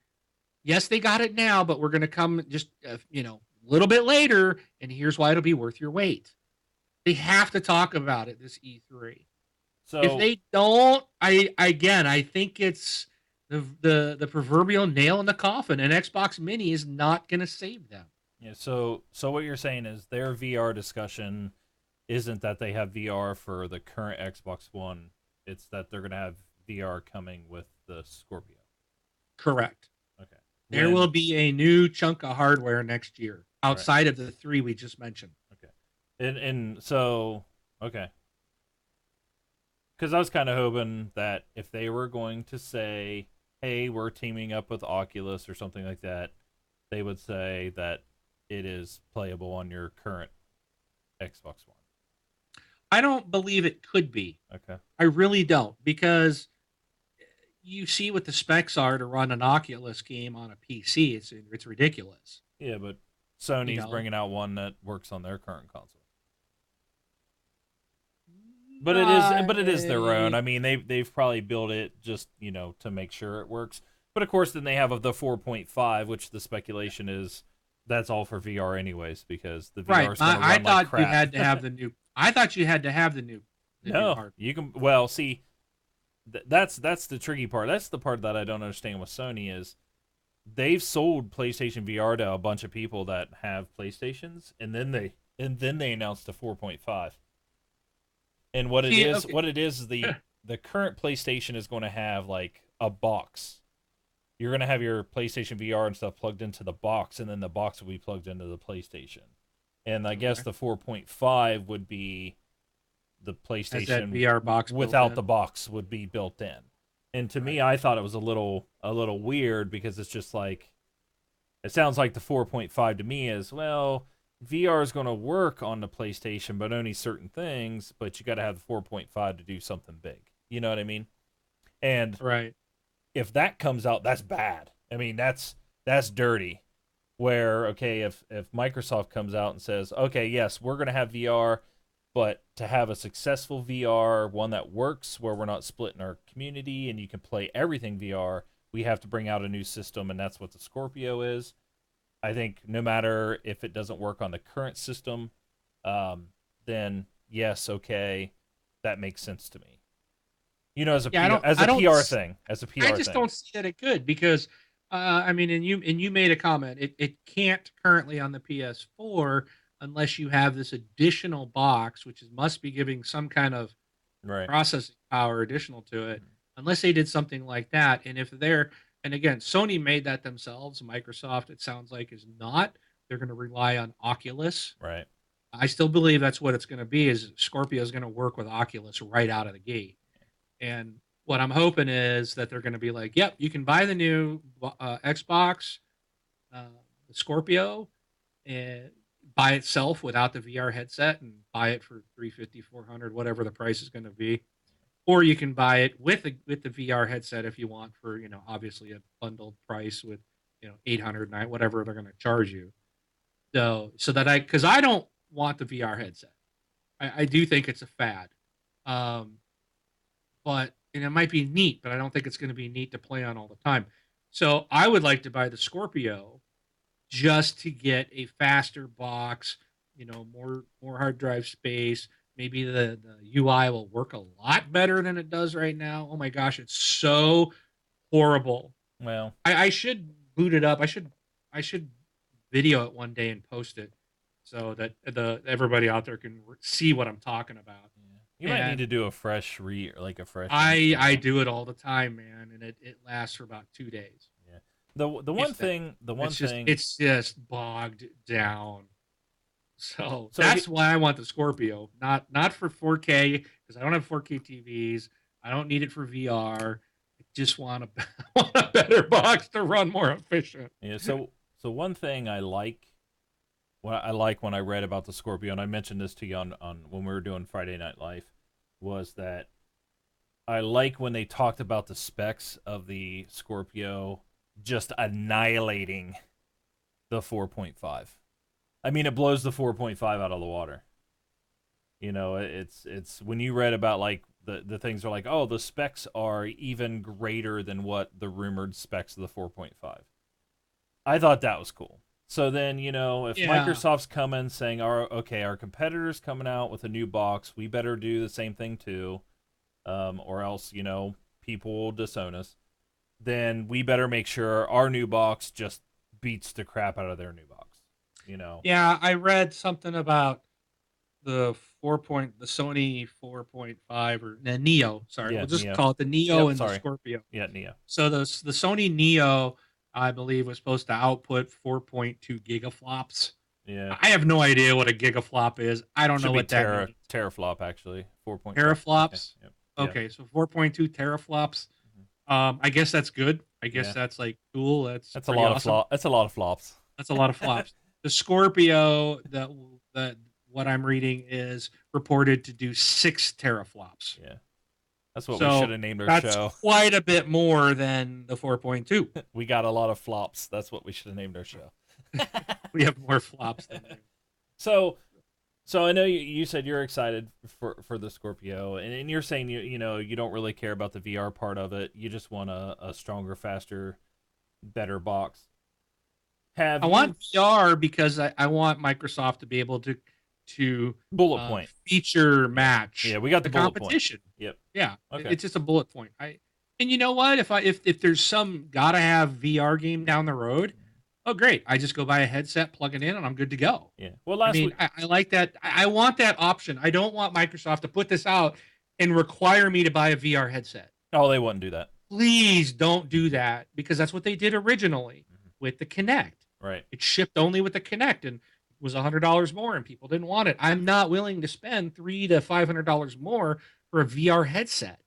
Yes, they got it now, but we're going to come just a little bit later, and here's why it'll be worth your wait. They have to talk about it this E3. So If they don't, I think it's the proverbial nail in the coffin, and Xbox Mini is not going to save them. yeah, so what you're saying is their VR discussion isn't that they have VR for the current Xbox One. It's that they're going to have VR coming with the Scorpio. Correct. Okay. There will be a new chunk of hardware next year outside of the three we just mentioned. Okay. And so okay. Because I was kind of hoping that if they were going to say, hey, we're teaming up with Oculus or something like that, they would say that it is playable on your current Xbox One. I don't believe it could be. Okay. I really don't, because you see what the specs are to run an Oculus game on a PC. It's ridiculous. Yeah, but Sony's bringing out one that works on their current console. But it is their own. I mean, they've probably built it just, to make sure it works. But of course, then they have the 4.5, which the speculation is that's all for VR anyways, because the VR is going to run like crap. I thought you had to have the new. I thought you had to have the new. No, hardware. you can. Well, see, that's the tricky part. That's the part that I don't understand with Sony is they've sold PlayStation VR to a bunch of people that have PlayStations, and then they announced the 4.5. And See, okay. what it is the current PlayStation is going to have like a box. You're going to have your PlayStation VR and stuff plugged into the box, and then the box will be plugged into the PlayStation. And I guess Okay. the 4.5 would be the Has that PlayStation VR box built without the in? box would be built in. And to me, Right. I thought it was a little weird because it's just like it sounds like the 4.5 to me is well, VR is going to work on the PlayStation, but only certain things. But you got to have the 4.5 to do something big. You know what I mean? And Right. if that comes out, that's bad. I mean, that's dirty. Where okay, if Microsoft comes out and says, okay, yes, we're going to have VR, but to have a successful VR, one that works, where we're not splitting our community and you can play everything VR, we have to bring out a new system, and that's what the Scorpio is. I think no matter if it doesn't work on the current system, um, then yes, okay, that makes sense to me. You know, Yeah, As I a don't, PR thing, as a I PR just thing, don't see that it could because, I mean, and you made a comment. It can't currently on the PS4 unless you have this additional box, which is, must be giving some kind of right? processing power additional to it, unless they did something like that. And if they're, and again, Sony made that themselves. Microsoft, it sounds like, is not. They're going to rely on Oculus. Right. I still believe that's what it's going to be. Is Scorpio is going to work with Oculus right out of the gate. And what I'm hoping is that they're going to be like, "Yep, you can buy the new Xbox, uh, the Scorpio, and by itself without the VR headset, and buy it for 350, 400, whatever the price is going to be, or you can buy it with the VR headset if you want for obviously a bundled price with 800 whatever they're going to charge you. So that I because I don't want the VR headset. I do think it's a fad. Um, but and it might be neat, but I don't think it's going to be neat to play on all the time. So I would like to buy the Scorpio just to get a faster box, more hard drive space. Maybe the UI will work a lot better than it does right now. Oh my gosh, it's so horrible. Well, I should boot it up. I should video it one day and post it so that the everybody out there can see what I'm talking about. yeah. You might need to And do a fresh like a fresh I install. do it all the time, man, and it lasts for about 2 days, Yeah. if that. The one thing. It's just bogged down. So So that's why I want the Scorpio, not for 4K because I don't have 4K TVs. I don't need it for VR. I just want a want a better box to run more efficient. yeah. So one thing I like. What I like when I read about the Scorpio, and I mentioned this to you on when we were doing Friday Night Live, was that I like when they talked about the specs of the Scorpio just annihilating the 4.5. I mean, it blows the 4.5 out of the water. You know, it's when you read about like the things are like, oh, the specs are even greater than what the rumored specs of the 4.5. I thought that was cool. So then, you know, if Yeah, Microsoft's coming saying, our competitor's coming out with a new box, we better do the same thing too, or else, you know, people will disown us. Then we better make sure our new box just beats the crap out of their new box. You know? yeah. I read something about the Sony 4.5 or the Neo. Sorry, Yeah, we'll just Neo. call it the Neo Yep, and the sorry. Scorpio. Yeah, Neo. So the Sony Neo, I believe, was supposed to output 4.2 gigaflops. Yeah. I have no idea what a gigaflop is. I don't know Should be what that means. teraflop actually. 4.5. Okay. Teraflops. Yep. Yeah. Okay, so 4.2 teraflops. Mhm. I guess that's good. I guess Yeah. that's like cool. That's That's a pretty lot of awesome. flop. That's a lot of flops. That's a lot of flops. The Scorpio that what I'm reading is reported to do 6 teraflops. Yeah. That's what we should So have named our that's show. quite a bit more than the 4.2. We got a lot of flops. That's what we should have named our show. We have more flops than you. so so I know you said you're excited for the Scorpio, and you're saying you know you don't really care about the VR part of it. You just want a stronger, faster, better box. Have I want you? VR because I want Microsoft to be able to to Bullet point. feature match Yeah, we got the bullet point. competition. Yep. Yeah, Okay. it's just a bullet point. And you know what? If there's some gotta have VR game down the road, oh great! I just go buy a headset, plug it in, and I'm good to go. Yeah. Well, I last mean, week. I like that. I want that option. I don't want Microsoft to put this out and require me to buy a VR headset. Oh, they wouldn't do that. Please don't do that because that's what they did originally with the Kinect. Right. It shipped only with the Kinect and it was $100 more, and people didn't want it. I'm not willing to spend $300 to $500 more for a VR headset.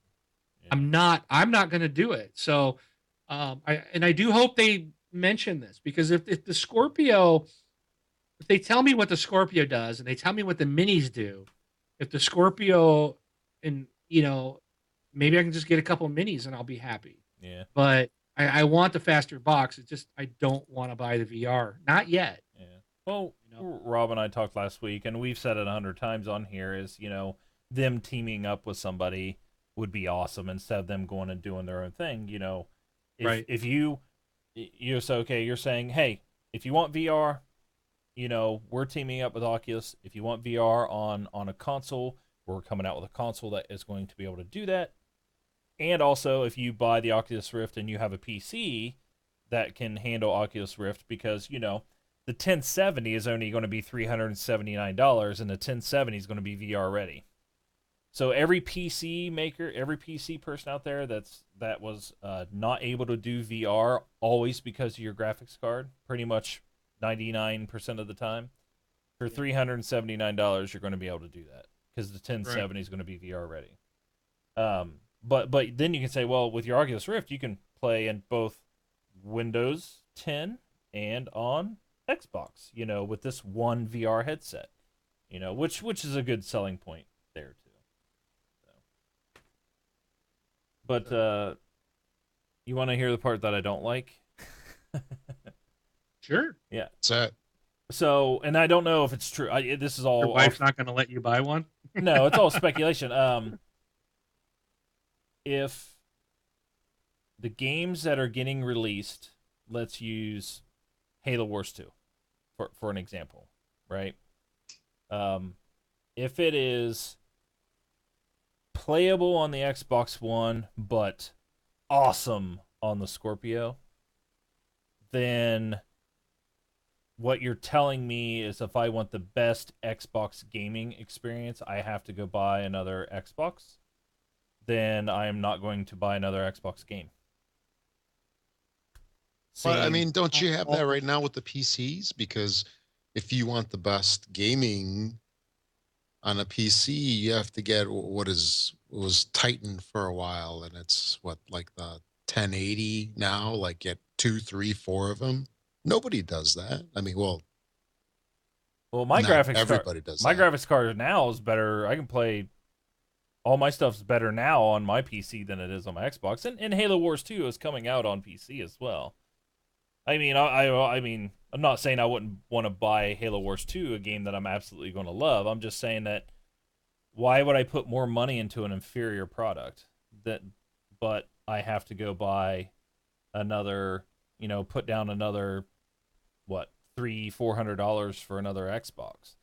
Yeah. I'm not going to do it. So, I do hope they mention this because if the Scorpio, if they tell me what the Scorpio does and they tell me what the minis do, if the Scorpio and maybe I can just get a couple minis and I'll be happy. Yeah. But I want the faster box. It's just I don't want to buy the VR. Not yet. Yeah. Well, Rob and I talked last week, and we've said it 100 times on here, is, them teaming up with somebody would be awesome instead of them going and doing their own thing. Right. If you say, okay, you're saying, hey, if you want VR, we're teaming up with Oculus. If you want VR on a console, we're coming out with a console that is going to be able to do that. And also, if you buy the Oculus Rift and you have a PC that can handle Oculus Rift, because, the 1070 is only going to be $379, and the 1070 is going to be VR ready. So every PC maker, every PC person out there that was not able to do VR always because of your graphics card, pretty much 99% of the time, for $379, you're going to be able to do that because the 1070 is going to be VR ready. But then you can say, well, with your Oculus Rift, you can play in both Windows 10 and on Xbox, with this one VR headset, which is a good selling point there too. So. But you want to hear the part that I don't like? Sure. Yeah. So, and I don't know if it's true. This is all. Your wife's not going to let you buy one. No, it's all speculation. If the games that are getting released, let's use Halo Wars 2 for an example, right? If it is playable on the Xbox One but awesome on the Scorpio, then what you're telling me is if I want the best Xbox gaming experience, I have to go buy another Xbox. Then I am not going to buy another Xbox game. But I mean, don't you have that right now with the PCs? Because if you want the best gaming on a PC, you have to get what was Titan for a while, and it's like the 1080 now. Like get 2, 3, 4 of them. Nobody does that. I mean, well, my graphics everybody card, does. My that. graphics card now is better. I can play. All my stuff's better now on my PC than it is on my Xbox, and Halo Wars 2 is coming out on PC as well. I mean, I mean, I'm not saying I wouldn't want to buy Halo Wars 2, a game that I'm absolutely going to love. I'm just saying that why would I put more money into an inferior product but I have to go buy another, put down another $300-$400 for another Xbox,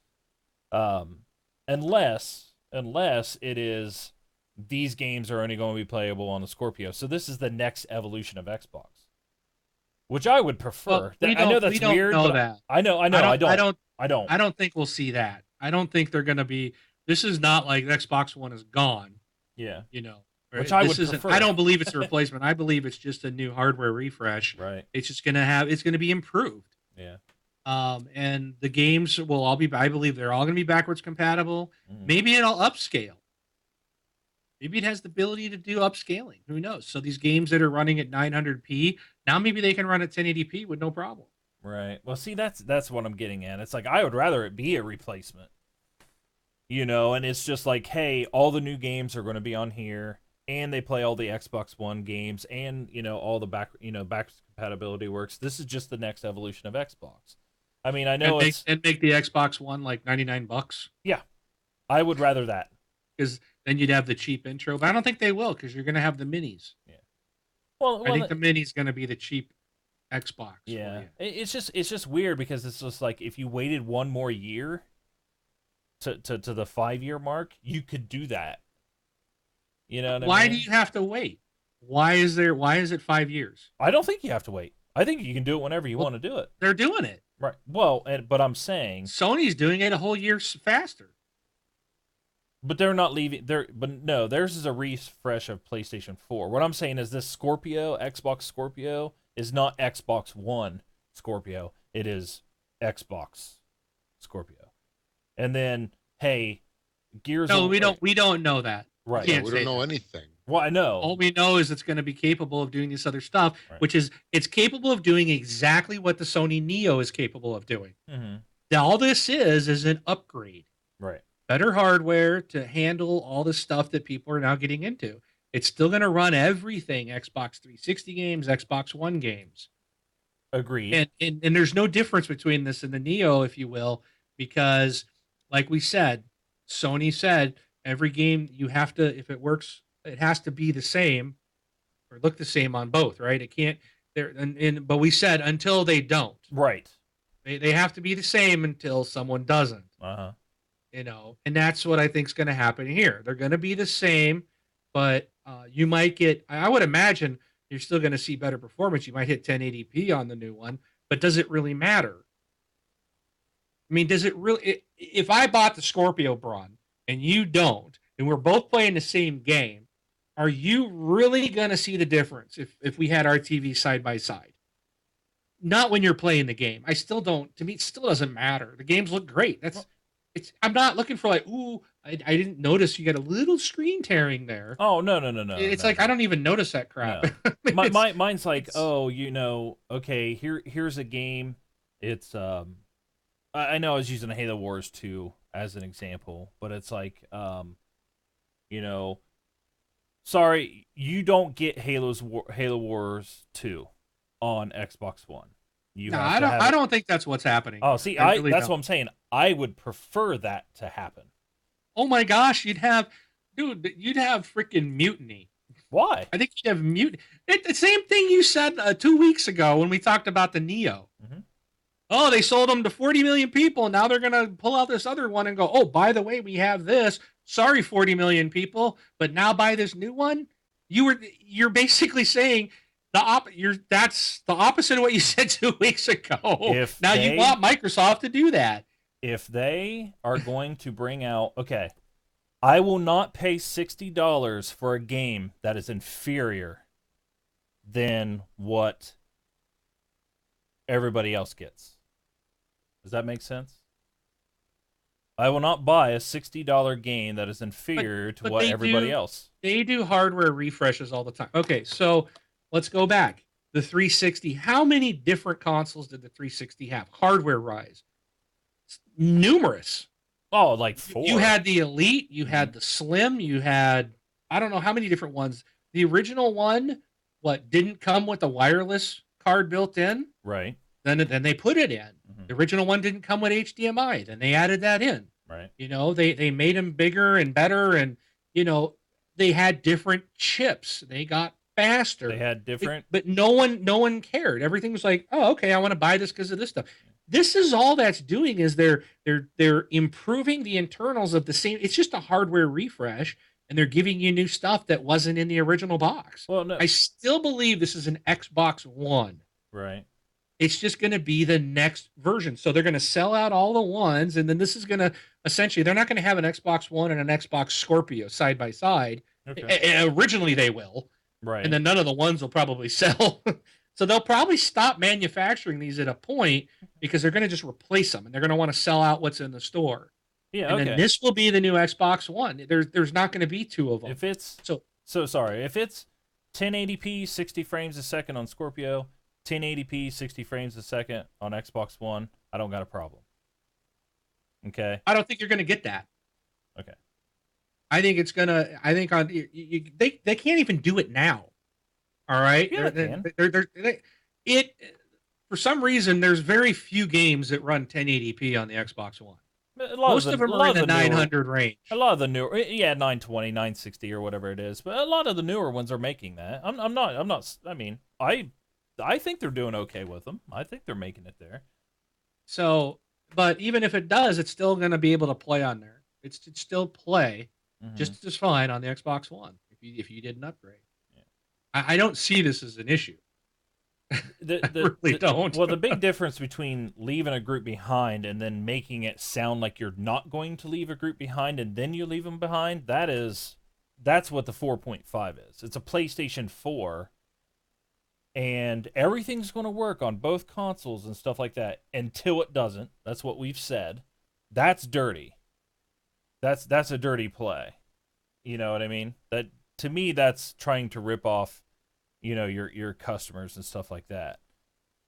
unless it is these games are only going to be playable on the Scorpio. So this is the next evolution of Xbox, which I would prefer. Well, I know that's weird. Know that. I know. I don't think we'll see that. I don't think they're going to be. This is not like Xbox One is gone. Yeah. Which I would prefer. I don't believe it's a replacement. I believe it's just a new hardware refresh. Right. It's just going to be improved. Yeah. And the games will all be. I believe they're all going to be backwards compatible. Mm. Maybe it'll upscale. Maybe it has the ability to do upscaling. Who knows? So these games that are running at 900p, now maybe they can run at 1080p with no problem. Right. Well, see, that's what I'm getting at. It's like I would rather it be a replacement. And it's just like, hey, all the new games are going to be on here, and they play all the Xbox One games, and all the backwards compatibility works. This is just the next evolution of Xbox. I mean, I know and make the Xbox One like $99. Yeah, I would rather that because then you'd have the cheap intro. But I don't think they will because you're going to have the minis. Yeah. Well, I think the mini's going to be the cheap Xbox. Yeah, it's just weird because it's just like if you waited one more year, to the 5 year mark, you could do that. You know what I Why do mean? you have to wait? Why is it 5 years? I don't think you have to wait. I think you can do it whenever you Well, want to do it. they're doing it. Right. Well, but I'm saying, Sony's doing it a whole year faster. but they're not leaving. But no, theirs is a refresh of PlayStation 4. What I'm saying is this Scorpio, Xbox Scorpio, is not Xbox One Scorpio. It is Xbox Scorpio. And then, hey, Gears. No, of, we don't know that. Right. Yeah, Can't we say don't know that. anything. Well, I know. All we know is it's going to be capable of doing this other stuff, Right. which is it's capable of doing exactly what the Sony Neo is capable of doing. Mm-hmm. Now, all this is an upgrade. Right. Better hardware to handle all the stuff that people are now getting into. It's still going to run everything Xbox 360 games, Xbox One games. Agreed. And there's no difference between this and the Neo, if you will, because like we said, Sony said every game you have to, if it works, it has to be the same or look the same on both, right? It can't there but we said until they don't. Right. They have to be the same until someone doesn't. Uh-huh. And that's what I think is going to happen here. They're going to be the same, but you might get, I would imagine you're still going to see better performance. You might hit 1080p on the new one, but does it really matter? I mean, does it really, if I bought the Scorpio Braun and you don't, and we're both playing the same game, are you really going to see the difference if we had our TV side by side? Not when you're playing the game. I still don't, to me, it still doesn't matter. The games look great. I'm not looking for like, ooh, I didn't notice you got a little screen tearing there. Oh, no. It's no. like I don't even notice that crap. No. Mine's like, okay, here's a game. It's I know I was using Halo Wars 2 as an example, but it's like you know, sorry, you don't get Halo Wars 2 on Xbox One. You No, have I to don't. have I it. don't think that's what's happening. Oh, see, I really that's don't. what I'm saying. I would prefer that to happen. Oh my gosh, you'd have freaking mutiny. Why? I think you'd have mutiny. The same thing you said 2 weeks ago when we talked about the Neo. Mhm. Oh, they sold them to 40 million people. Now they're going to pull out this other one and go, oh, by the way, we have this. Sorry, 40 million people, but now buy this new one. You're basically saying that's the opposite of what you said 2 weeks ago. You want Microsoft to do that. If they are going to bring out, okay, I will not pay $60 for a game that is inferior than what everybody else gets. Does that make sense? I will not buy a $60 game that is inferior to what everybody else. They do hardware refreshes all the time. Okay, so let's go back. The 360, how many different consoles did the 360 have? Hardware wise? Numerous. Oh, like 4. You had the Elite, you had the Slim, you had, I don't know how many different ones. The original one, didn't come with a wireless card built in? Right. Then they put it in. Mm-hmm. The original one didn't come with HDMI. Then they added that in. Right. They made them bigger and better, and they had different chips. They got faster. They had different, but no one cared. Everything was like, oh, okay, I want to buy this because of this stuff. This is all that's doing is they're improving the internals of the same. It's just a hardware refresh, and they're giving you new stuff that wasn't in the original box. Well, no. I still believe this is an Xbox One. Right. It's just going to be the next version. So they're going to sell out all the ones, and then this is going to essentially, they're not going to have an Xbox One and an Xbox Scorpio side by side. Okay. Originally they will. Right. And then none of the ones will probably sell. So they'll probably stop manufacturing these at a point because they're going to just replace them, and they're going to want to sell out what's in the store. Yeah, and then this will be the new Xbox One. There's not going to be two of them. If it's if it's 1080p 60 frames a second on Scorpio, 1080p 60 frames a second on Xbox One, I don't got a problem. Okay. I don't think you're going to get that. Okay. I think it's gonna. I think they can't even do it now. All right. Yeah, For some reason, there's very few games that run 1080p on the Xbox One. Most of them are in the 900 range. A lot of the newer, 920, 960 or whatever it is, but a lot of the newer ones are making that. I'm not. I mean, I think they're doing okay with them. I think they're making it there. So but even if it does, it's still going to be able to play on there. It's still play Mm-hmm. just as fine on the Xbox One if you did an upgrade. Yeah. I don't see this as an issue. The, I the really the don't. well, the big difference between leaving a group behind and then making it sound like you're not going to leave a group behind and then you leave them behind, that's what the 4.5 is. It's a PlayStation 4 and everything's going to work on both consoles and stuff like that until it doesn't. That's what we've said. That's dirty. That's a dirty play. You know what I mean? That to me that's trying to rip off, your customers and stuff like that.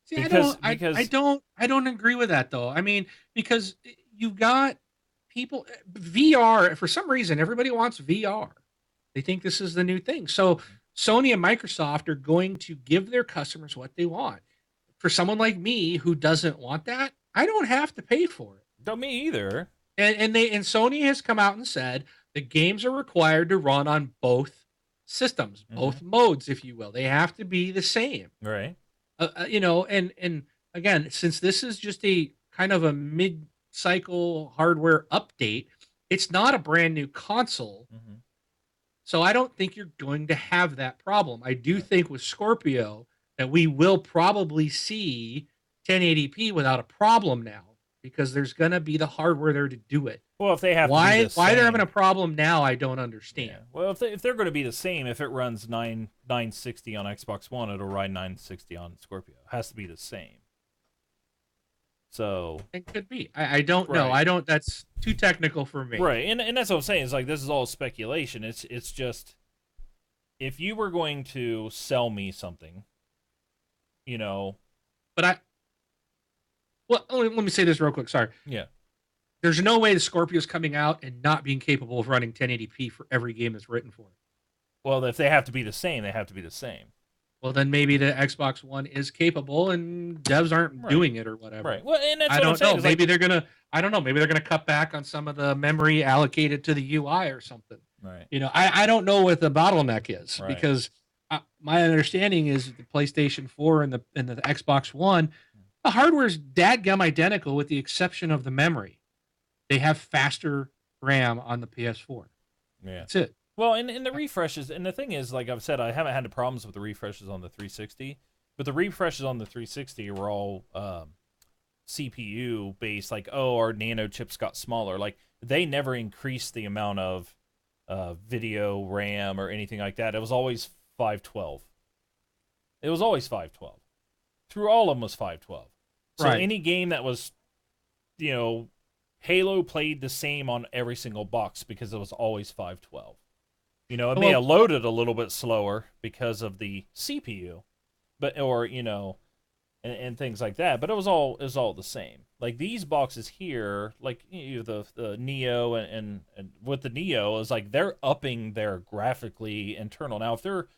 See, Because I don't agree with that though. I mean, because you've got people VR for some reason everybody wants VR. They think this is the new thing. So Sony and Microsoft are going to give their customers what they want. For someone like me who doesn't want that, I don't have to pay for it. don't me either. And Sony has come out and said the games are required to run on both systems, both modes, if you will. They have to be the same. Right. And again, since this is just a kind of a mid-cycle hardware update, it's not a brand new console. Mm-hmm. So I don't think you're going to have that problem. I do think with Scorpio that we will probably see 1080p without a problem now because there's going to be the hardware there to do it. Well, if they have why to be the why same, they're having a problem now, I don't understand. Yeah. Well, if they're going to be the same, if it runs 960 on Xbox One, it'll run 960 on Scorpio. It has to be the same. So it could be. I don't know. Right. I don't. That's too technical for me. right, and that's what I'm saying. It's like this is all speculation. It's just if you were going to sell me something, But let me say this real quick. Sorry. yeah. There's no way the Scorpio's coming out and not being capable of running 1080p for every game that's written for it. Well, if they have to be the same, they have to be the same. Well, then maybe the Xbox One is capable and devs aren't doing it or whatever. Right. Well, and that's I what I'm don't saying. know. Maybe they're gonna. I don't know. Maybe they're gonna cut back on some of the memory allocated to the UI or something. Right. I don't know what the bottleneck is Right. because my understanding is the PlayStation 4 and the Xbox One, the hardware's dadgum identical with the exception of the memory. They have faster RAM on the PS4. Yeah. That's it. Well, and the refreshes, and the thing is, like I've said, I haven't had the problems with the refreshes on the 360, but the refreshes on the 360 were all CPU based, like, oh, our nano chips got smaller. Like, they never increased the amount of video RAM or anything like that. It was always 512. It was always 512. Through all of them was 512. So Right. any game that was, Halo played the same on every single box because it was always 512. It may have loaded a little bit slower because of the CPU, but and things like that. But it was all the same. Like these boxes here, like the Neo and with the Neo is like they're upping their graphically internal. Now if they're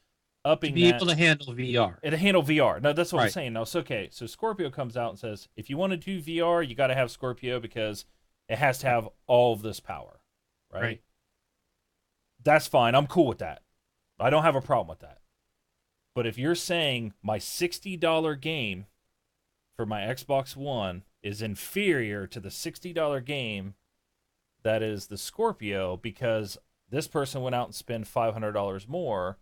upping to be able to handle VR. to handle VR. No, that's what I'm Right. saying. Now it's okay. So Scorpio comes out and says, if you want to do VR, you got to have Scorpio because it has to have all of this power, right? That's fine. I'm cool with that. I don't have a problem with that. But if you're saying my $60 game for my Xbox One is inferior to the $60 game that is the Scorpio because this person went out and spent $500 more,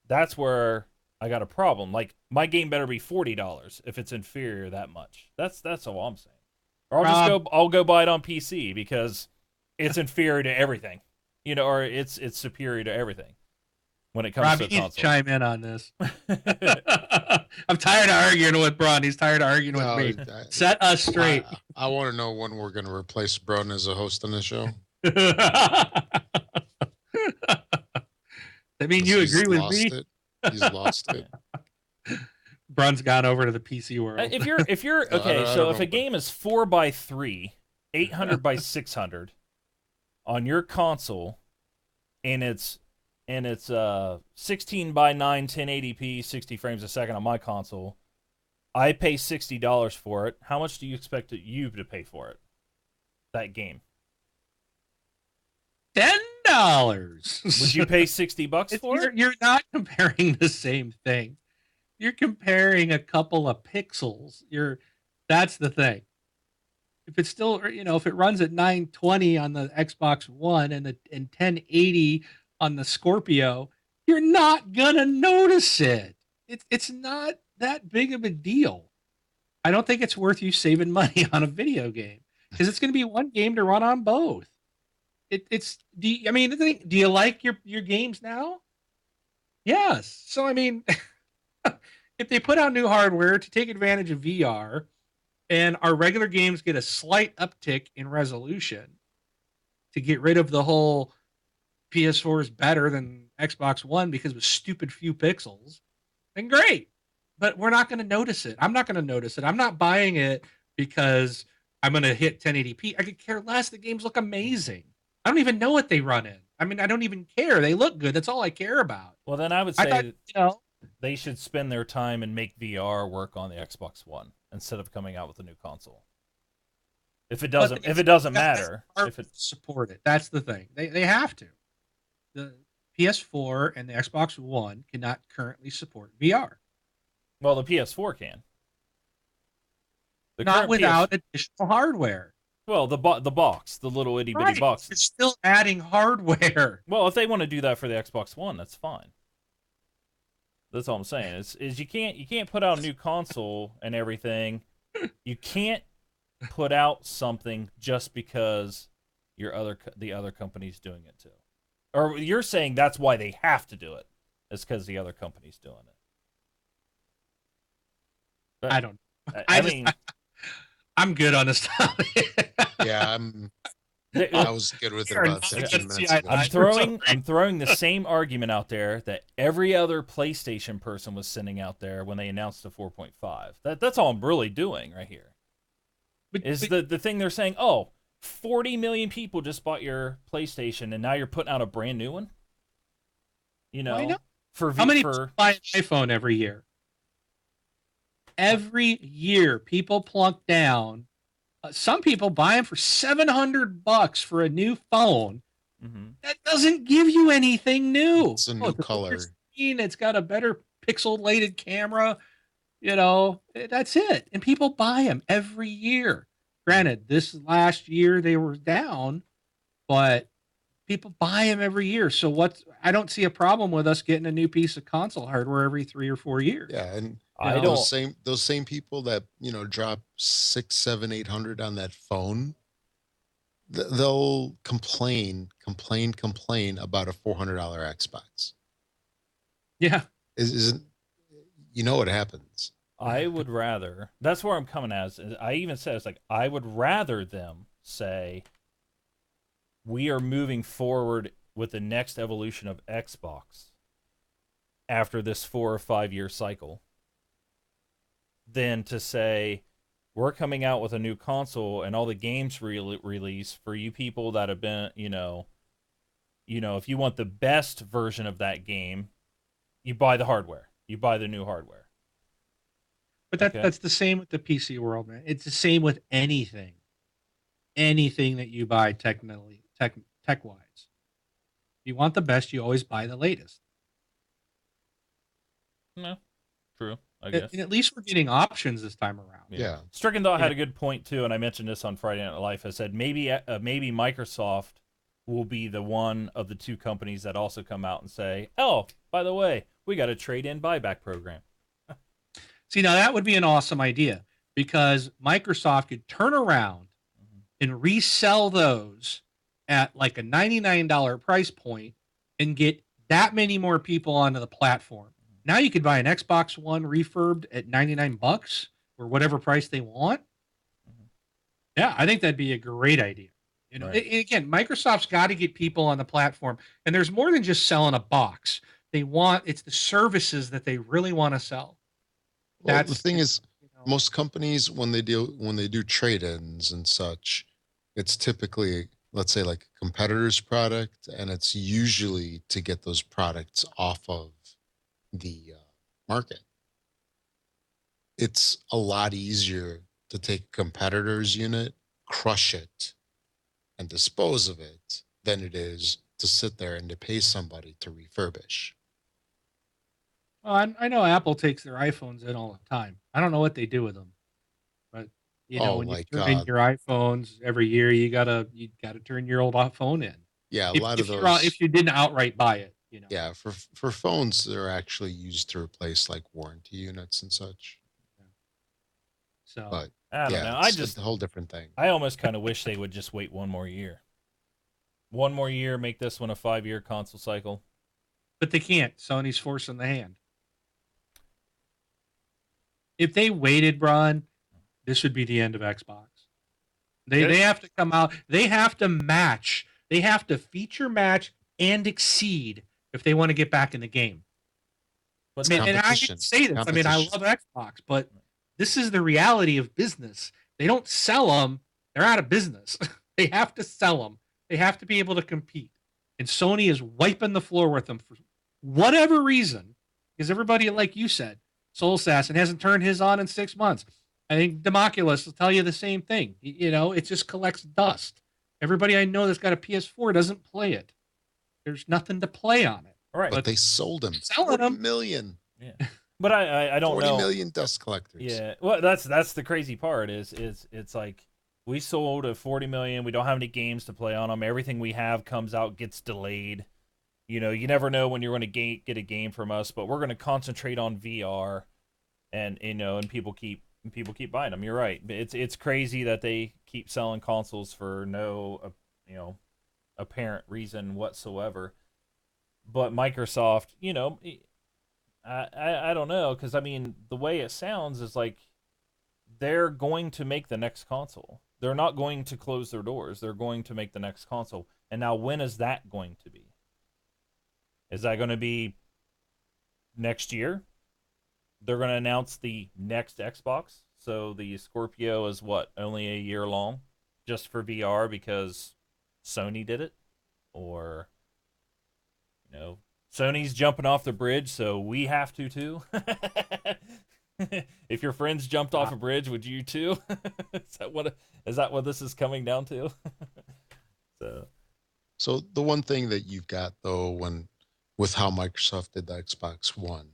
that's where I got a problem. Like my game better be $40 if it's inferior that much. That's all I'm saying. Or I'll go buy it on PC because it's inferior to everything. Or it's superior to everything when it comes Rob, to you a need to console. chime in on this. I'm tired of arguing with Braun. He's tired of arguing with me. Set us straight. I want to know when we're going to replace Broden as a host on the show. I mean, you agree with me? He's lost it. Brun's gone over to the PC world. If you're okay, so if a game is 4x3, 800 by 600 on your console, and it's 16 by 9, 1080p, 60 frames a second on my console, I pay $60 for it. How much do you expect you to pay for it? That game. $10. Would you pay $60 for it? You're not comparing the same thing. You're comparing a couple of pixels. That's the thing. if it's still, if it runs at 920 on the Xbox One and 1080 on the Scorpio, you're not gonna notice it. It's not that big of a deal. I don't think it's worth you saving money on a video game because it's going to be one game to run on both. It's I mean, do you like your games now? Yes. So I mean, if they put out new hardware to take advantage of VR and our regular games get a slight uptick in resolution to get rid of the whole PS4 is better than Xbox One because of stupid few pixels, then great. But we're not going to notice it. I'm not going to notice it. I'm not buying it because I'm going to hit 1080p. I could care less. The games look amazing. I don't even know what they run in. I mean, I don't even care. They look good. That's all I care about. Well, then I would I say thought, that they should spend their time and make VR work on the Xbox One instead of coming out with a new console. If it doesn't matter, if it support it, that's the thing. They have to. The PS4 and the Xbox One cannot currently support VR. well, the PS4 can. The Not current without PS, additional hardware. well, the box, the little itty bitty Right. box. You're still adding hardware. Well, if they want to do that for the Xbox One, that's fine. That's all I'm saying. Is you can't put out a new console and everything. You can't put out something just because the other company's doing it too. Or you're saying that's why they have to do it. It's because the other company's doing it. But, I don't. I mean, I'm good on this topic. Yeah, I was good with it about 15 minutes ago. I'm throwing the same argument out there that every other PlayStation person was sending out there when they announced the 4.5. That's all I'm really doing right here. The thing they're saying, oh, 40 million people just bought your PlayStation and now you're putting out a brand new one? You know, how many people buy an iPhone every year? Every year, people plunk down. Some people buy them for $700 for a new phone. Mm-hmm. That doesn't give you anything new. It's a new color. It's got a better pixelated camera. That's it. And people buy them every year. Granted, this last year they were down, but people buy them every year. So I don't see a problem with us getting a new piece of console hardware every 3 or 4 years. Yeah, and I those same people that drop 6, 7, 800 on that phone, they'll complain about a $400 Xbox. Yeah, Isn't what happens? I would rather. That's where I'm coming as. I even said it's like I would rather them say we are moving forward with the next evolution of Xbox after this 4 or 5 year cycle than to say we're coming out with a new console and all the games release for you people that have been, if you want the best version of that game, you buy the hardware. You buy the new hardware. But that's the same with the PC world, man. It's the same with anything that you buy tech wise. If you want the best, you always buy the latest. No, true. I guess. And at least we're getting options this time around. Yeah. Strickendall had a good point too, and I mentioned this on Friday Night Live. I said maybe Microsoft will be the one of the two companies that also come out and say, "Oh, by the way, we got a trade-in buyback program." See, now that would be an awesome idea because Microsoft could turn around and resell those at like a $99 price point and get that many more people onto the platform. Now you could buy an Xbox One refurbed at $99 or whatever price they want. Yeah, I think that'd be a great idea. Again, Microsoft's got to get people on the platform, and there's more than just selling a box. It's the services that they really want to sell. Well, the thing is, most companies when they do trade-ins and such, it's typically, let's say, like a competitor's product, and it's usually to get those products off of the market. It's a lot easier to take a competitor's unit, crush it, and dispose of it than it is to sit there and to pay somebody to refurbish. Well, I know Apple takes their iPhones in all the time. I don't know what they do with them, but You know, Oh, when you like turn in your iPhones every year, you gotta turn your old phone in. yeah, a If lot of if you're those. if you didn't outright buy it, you know. Yeah, for phones, they're actually used to replace like warranty units and such. So But I don't yeah, know. it's a whole different thing. I almost kind of wish they would just wait one more year. One more year, make this one a 5-year console cycle. but they can't. Sony's forcing the hand. If they waited, Brian, this would be the end of Xbox. They have to come out. They have to match. They have to feature match and exceed if they want to get back in the game. But I It's mean, and I hate to competition. say this. I mean, I Competition. love Xbox, but this is the reality of business. They don't sell them; they're out of business. They have to sell them. They have to be able to compete. And Sony is wiping the floor with them for whatever reason, because everybody, like you said, Soul Assassin hasn't turned his on in 6 months. I think Democulus will tell you the same thing. You know, it just collects dust. Everybody I know that's got a PS4 doesn't play it. There's nothing to play on it. all right, But But they sold them selling 40 them. million. yeah. But I don't 40 know. million dust collectors. Yeah, well, that's the crazy part is it's like we sold a 40 million. We don't have any games to play on them. Everything we have comes out gets delayed. You know, you never know when you're going to get a game from us, but we're going to concentrate on VR, and and people keep buying them. You're right. It's crazy that they keep selling consoles for no apparent reason whatsoever. But Microsoft, I don't know, because I mean the way it sounds is like they're going to make the next console. They're not going to close their doors. They're going to make the next console. And now, when is that going to be? Is that going to be next year? They're going to announce the next Xbox. So the Scorpio is what, only a year long, just for VR because Sony did it, or Sony's jumping off the bridge, so we have to too. If your friends jumped off a bridge, would you too? Is that what this is coming down to? So So the one thing that you've got though, when with how Microsoft did the Xbox One,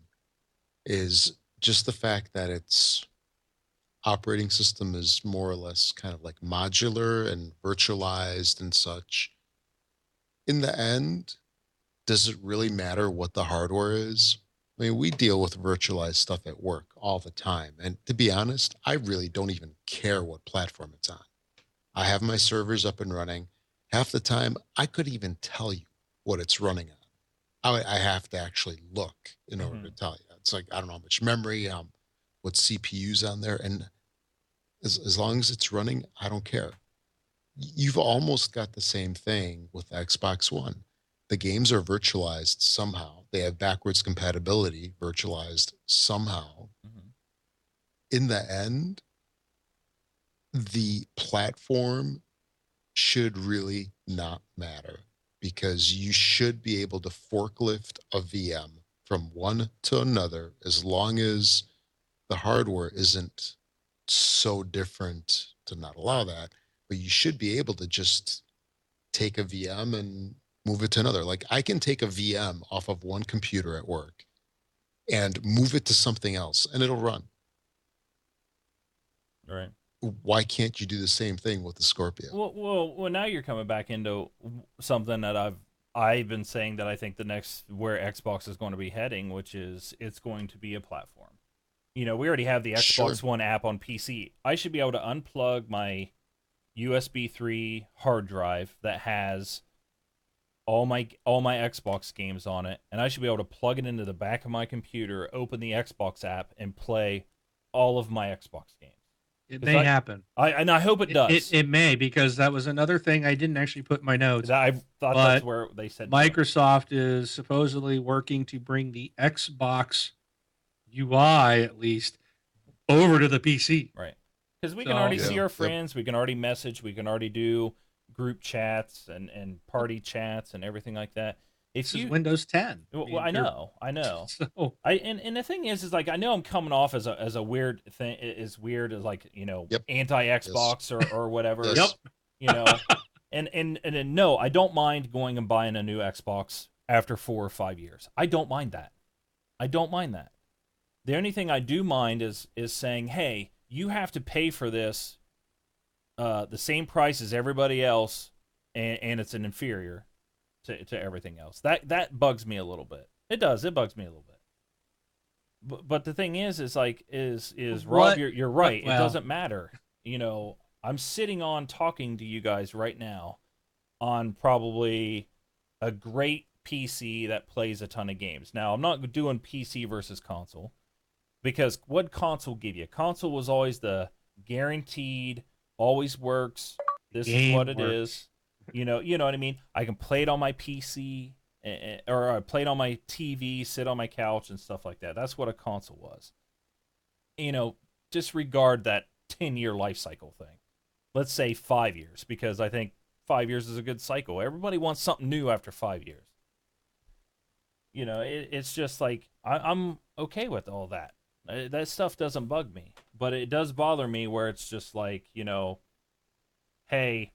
is just the fact that its operating system is more or less kind of like modular and virtualized and such. In the end, does it really matter what the hardware is? I mean, we deal with virtualized stuff at work all the time. And to be honest, I really don't even care what platform it's on. I have my servers up and running. Half the time, I could even tell you what it's running on. I have to actually look in order to mhm. tell you. It's like, I don't know how much memory, what CPU's on there. And as long as it's running, I don't care. You've almost got the same thing with Xbox One. The games are virtualized somehow. They have backwards compatibility virtualized somehow. Mhm. In the end, the platform should really not matter because you should be able to forklift a VM from one to another as long as the hardware isn't so different to not allow that. But you should be able to just take a VM and move it to another. Like I can take a VM off of one computer at work and move it to something else and it'll run. Right. Why can't you do the same thing with the Scorpio? Well. Now you're coming back into something that I've been saying that I think the next where Xbox is going to be heading, which is it's going to be a platform. We already have the Sure. Xbox One app on PC. I should be able to unplug my USB 3 hard drive that has all my Xbox games on it, and I should be able to plug it into the back of my computer, open the Xbox app, and play all of my Xbox games. It 'Cause may happen. and I hope it does. It may, because that was another thing I didn't actually put in my notes. I thought that's But where they said no. Microsoft is supposedly working to bring the Xbox UI, at least, over to the PC. Right. Because we can So already Yeah. see our Yep. friends, we can already message, we can already do group chats and party chats and everything like that. If this is you Windows 10. Well, I know. So And the thing is like I know I'm coming off as a weird thing, as weird as like Yep. anti Yes. Xbox or whatever. yep. Yes. You know, and then, no, I don't mind going and buying a new Xbox after 4 or 5 years. I don't mind that. I don't mind that. The only thing I do mind is saying, hey, you have to pay for this the same price as everybody else, and it's an inferior to everything else. That bugs me a little bit. It does. It bugs me a little bit. But the thing is like is Rob, What? you're What? right. It Well, doesn't matter. I'm sitting on talking to you guys right now on probably a great PC that plays a ton of games. Now I'm not doing PC versus console because what console give you? Console was always the guaranteed, always works. the This is what game it works. is. You know what I mean. I can play it on my PC, or I play it on my TV, sit on my couch, and stuff like that. That's what a console was. Disregard that 10-year life cycle thing. Let's say 5 years, because I think 5 years is a good cycle. Everybody wants something new after 5 years. It's just like I'm okay with all that. That stuff doesn't bug me, but it does bother me where it's just like, hey,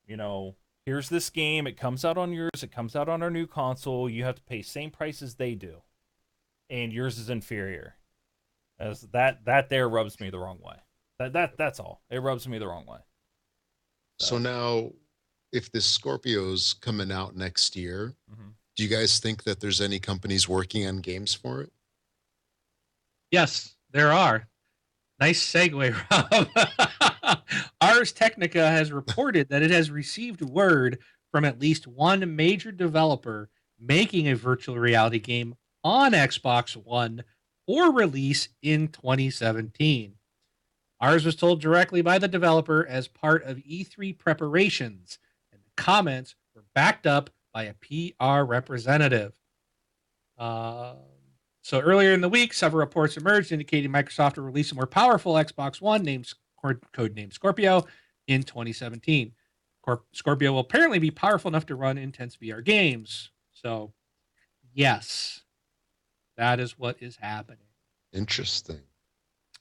you know, here's this game. It comes out on yours. It comes out on our new console. You have to pay same price as they do, and yours is inferior. As that there rubs me the wrong way. That's all. It rubs me the wrong way. So now, if this Scorpio's coming out next year, Mm-hmm. do you guys think that there's any companies working on games for it? Yes, there are. Nice segue, Rob. Ars Technica has reported that it has received word from at least one major developer making a virtual reality game on Xbox One for release in 2017. Ours was told directly by the developer as part of E3 preparations, and the comments were backed up by a PR representative. Uh, so earlier in the week, several reports emerged indicating Microsoft will release a more powerful Xbox One named codenamed Scorpio in 2017. Scorpio will apparently be powerful enough to run intense VR games. So, yes, that is what is happening. Interesting.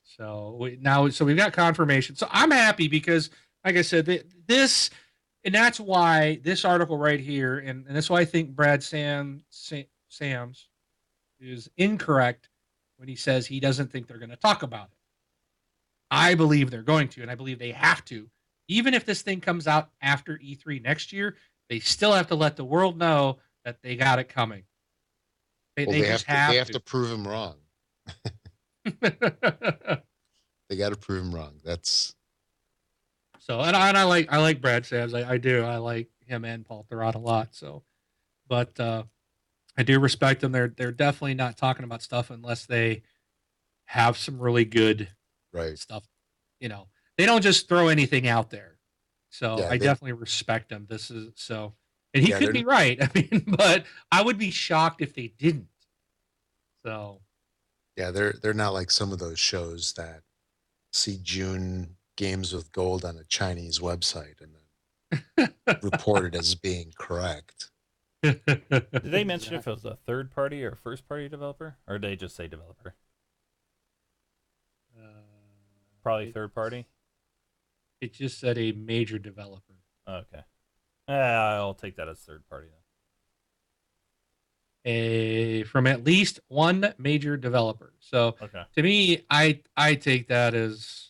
So we've got confirmation. So I'm happy because, like I said, this, and that's why this article right here, and that's why I think Sams is incorrect when he says he doesn't think they're going to talk about it. I believe they're going to, and I believe they have to. Even if this thing comes out after E3 next year, they still have to let the world know that they got it coming. They just they have have to prove him wrong. to. They got to prove him wrong. That's So I like Brad Sams. I do. I like him and Paul Thurrott a lot. So, but I do respect them. They're definitely not talking about stuff unless they have some really good right. stuff. They don't just throw anything out there. So Yeah, I definitely respect them. This is so, and he could be right. I mean, but I would be shocked if they didn't. So yeah, they're not like some of those shows that see June games with gold on a Chinese website and then reported as being correct. Did they mention if it was a third party or first party developer, or did they just say developer? Probably third party. It just said a major developer. Okay. I'll take that as third party then. From at least one major developer. So Okay. to me, I take that as,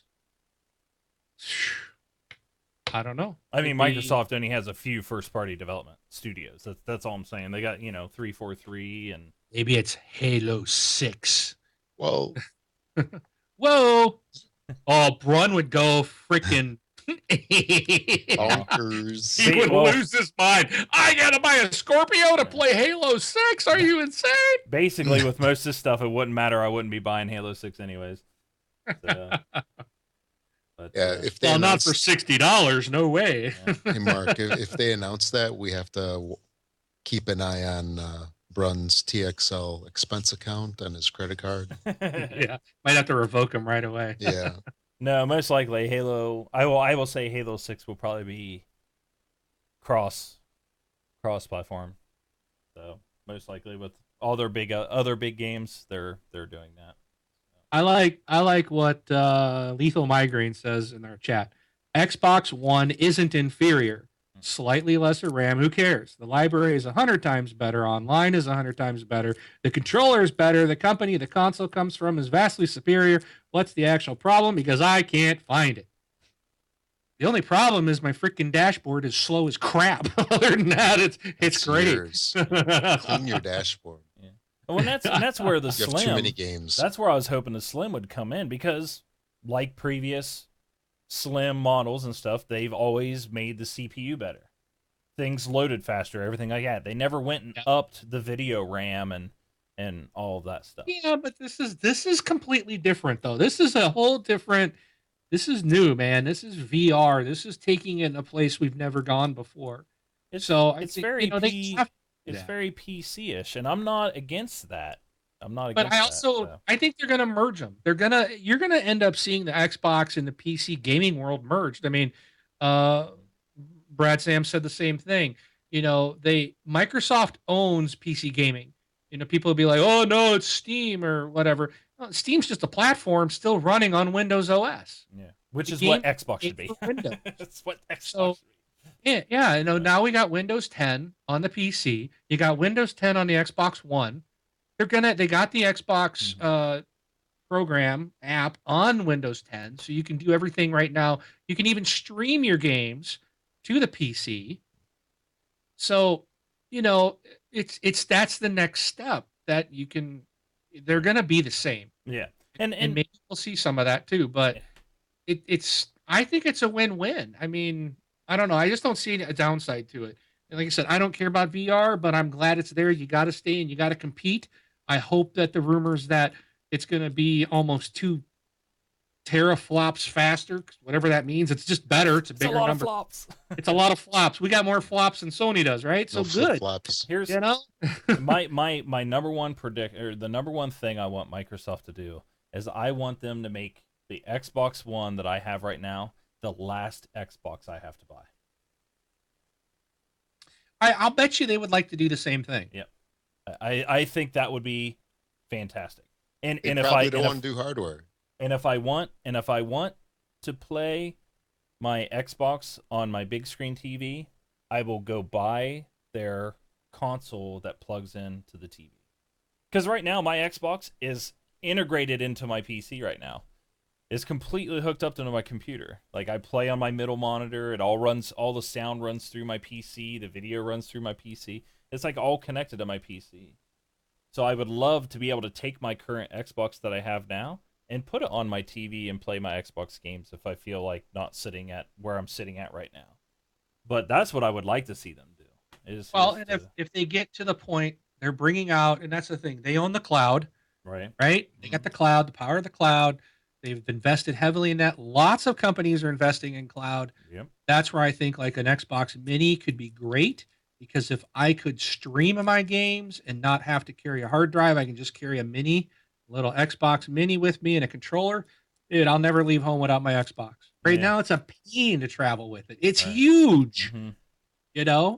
I don't know. I mean, Microsoft only has a few first party development studios. That's all I'm saying. They got 343 and maybe it's Halo 6. Well, Whoa. Oh, Brun would go freaking bonkers. He would lose his mind. I gotta buy a Scorpio to play Halo 6. Are you insane? Basically, with most of this stuff, it wouldn't matter. I wouldn't be buying Halo 6 anyways. So, but, Yeah, if they not for $60. No way. Yeah. Hey, Mark, if they announce that, we have to keep an eye on Brun's TXL expense account and his credit card. Yeah, might have to revoke him right away. Yeah. No, most likely Halo. I will say Halo 6 will probably be cross platform. So most likely with all their big other big games, they're doing that. I like what Lethal Migraine says in our chat. Xbox One isn't inferior. Slightly lesser RAM. Who cares? The library is 100 times better. Online is 100 times better. The controller is better. The company the console comes from is vastly superior. What's the actual problem? Because I can't find it. The only problem is my freaking dashboard is slow as crap. Other than that, it's That's great. yours. Clean your dashboard. Yeah. Well, and that's where the You have too many Slim. games. That's where I was hoping the Slim would come in because, like previous Slim models and stuff, they've always made the CPU better. Things loaded faster, everything like that. They never went and upped the video RAM and all of that stuff. Yeah, but this is completely different though. This is a whole different. This is new, man. This is VR. This is taking it in a place we've never gone before. It's So I it's think very they just have to do it's that. very PC-ish, and I'm not against that. I'm not But against I that. also So. I think they're gonna merge them. You're gonna end up seeing the Xbox and the PC gaming world merged. I mean, uh, Brad Sam said the same thing. Microsoft owns PC gaming. People will be like, "Oh no, it's Steam or whatever." No, Steam's just a platform still running on Windows OS. Yeah, which The is what game Xbox made should be. for Windows. That's what Xbox So should be. yeah. Now we got Windows 10 on the PC. You got Windows 10 on the Xbox One. They got the Xbox Mhm. program app on Windows 10, so you can do everything right now. You can even stream your games to the PC. So, you know, it's that's the next step that you can. They're going to be the same, Yeah, and and and maybe we'll see some of that too. But yeah. it's I think it's a win-win. I mean, I don't know. I just don't see a downside to it. And like I said, I don't care about VR, but I'm glad it's there. You got to stay and you got to compete. I hope that the rumors that it's going to be almost 2 teraflops faster, whatever that means, it's just better. It's a It's a bigger lot of number. flops. It's a lot of flops. We got more flops than Sony does, right? No So flip good. flops. Here's You know? my number one the number one thing I want Microsoft to do is I want them to make the Xbox One that I have right now the last Xbox I have to buy. I'll bet you they would like to do the same thing. Yep. I think that would be fantastic. And They and if probably I don't and want if, to do hardware. and if I want to play my Xbox on my big screen TV, I will go buy their console that plugs into the TV. Because right now my Xbox is integrated into my PC right now. It's completely hooked up to my computer. Like I play on my middle monitor, all the sound runs through my PC, the video runs through my PC. It's like all connected to my PC. So I would love to be able to take my current Xbox that I have now and put it on my TV and play my Xbox games if I feel like not sitting at where I'm sitting at right now. But that's what I would like to see them do. Well, Is and to, if they get to the point they're bringing out, and that's the thing, they own the cloud, right. right? They got the cloud, the power of the cloud. They've invested heavily in that. Lots of companies are investing in cloud. Yep. That's where I think like an Xbox Mini could be great because if I could stream my games and not have to carry a hard drive, I can just carry a mini, little Xbox Mini with me and a controller. Dude, I'll never leave home without my Xbox. Right Yeah. now, it's a pain to travel with it. It's Right. huge. Mm-hmm.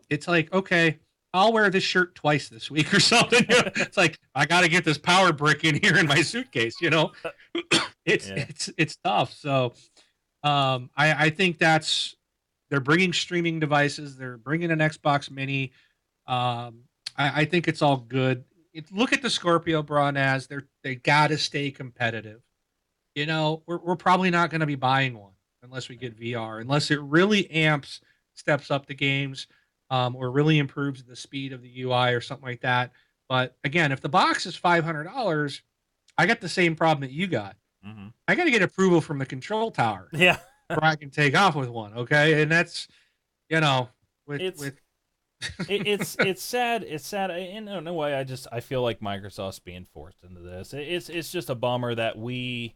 It's like, okay, I'll wear this shirt twice this week or something. It's like I got to get this power brick in here in my suitcase. It's Yeah. it's tough. So I think they're bringing streaming devices. They're bringing an Xbox Mini. I think it's all good. Look at the Scorpio Braunaz. They got to stay competitive. We're probably not going to be buying one unless we get VR, unless it really steps up the games, or really improves the speed of the UI or something like that. But again, if the box is $500, I got the same problem that you got. Mm-hmm. I got to get approval from the control tower Yeah. where I can take off with one. Okay, and that's with It's with it's sad. It's sad. In a way, I feel like Microsoft's being forced into this. It's just a bummer that we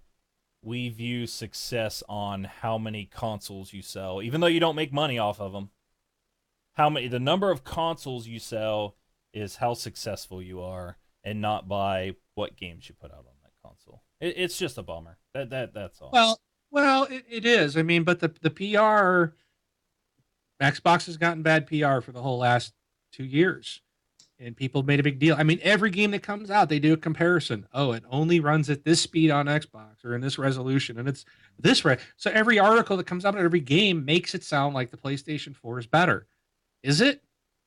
view success on how many consoles you sell, even though you don't make money off of them. The number of consoles you sell is how successful you are, and not by what games you put out on that console. It's just a bummer. That's all. it is. I mean, but the PR, Xbox has gotten bad PR for the whole last 2 years. And people made a big deal. I mean, every game that comes out, they do a comparison. Oh, it only runs at this speed on Xbox or in this resolution, and it's this way. So every article that comes out of every game makes it sound like the PlayStation 4 is better. Is it?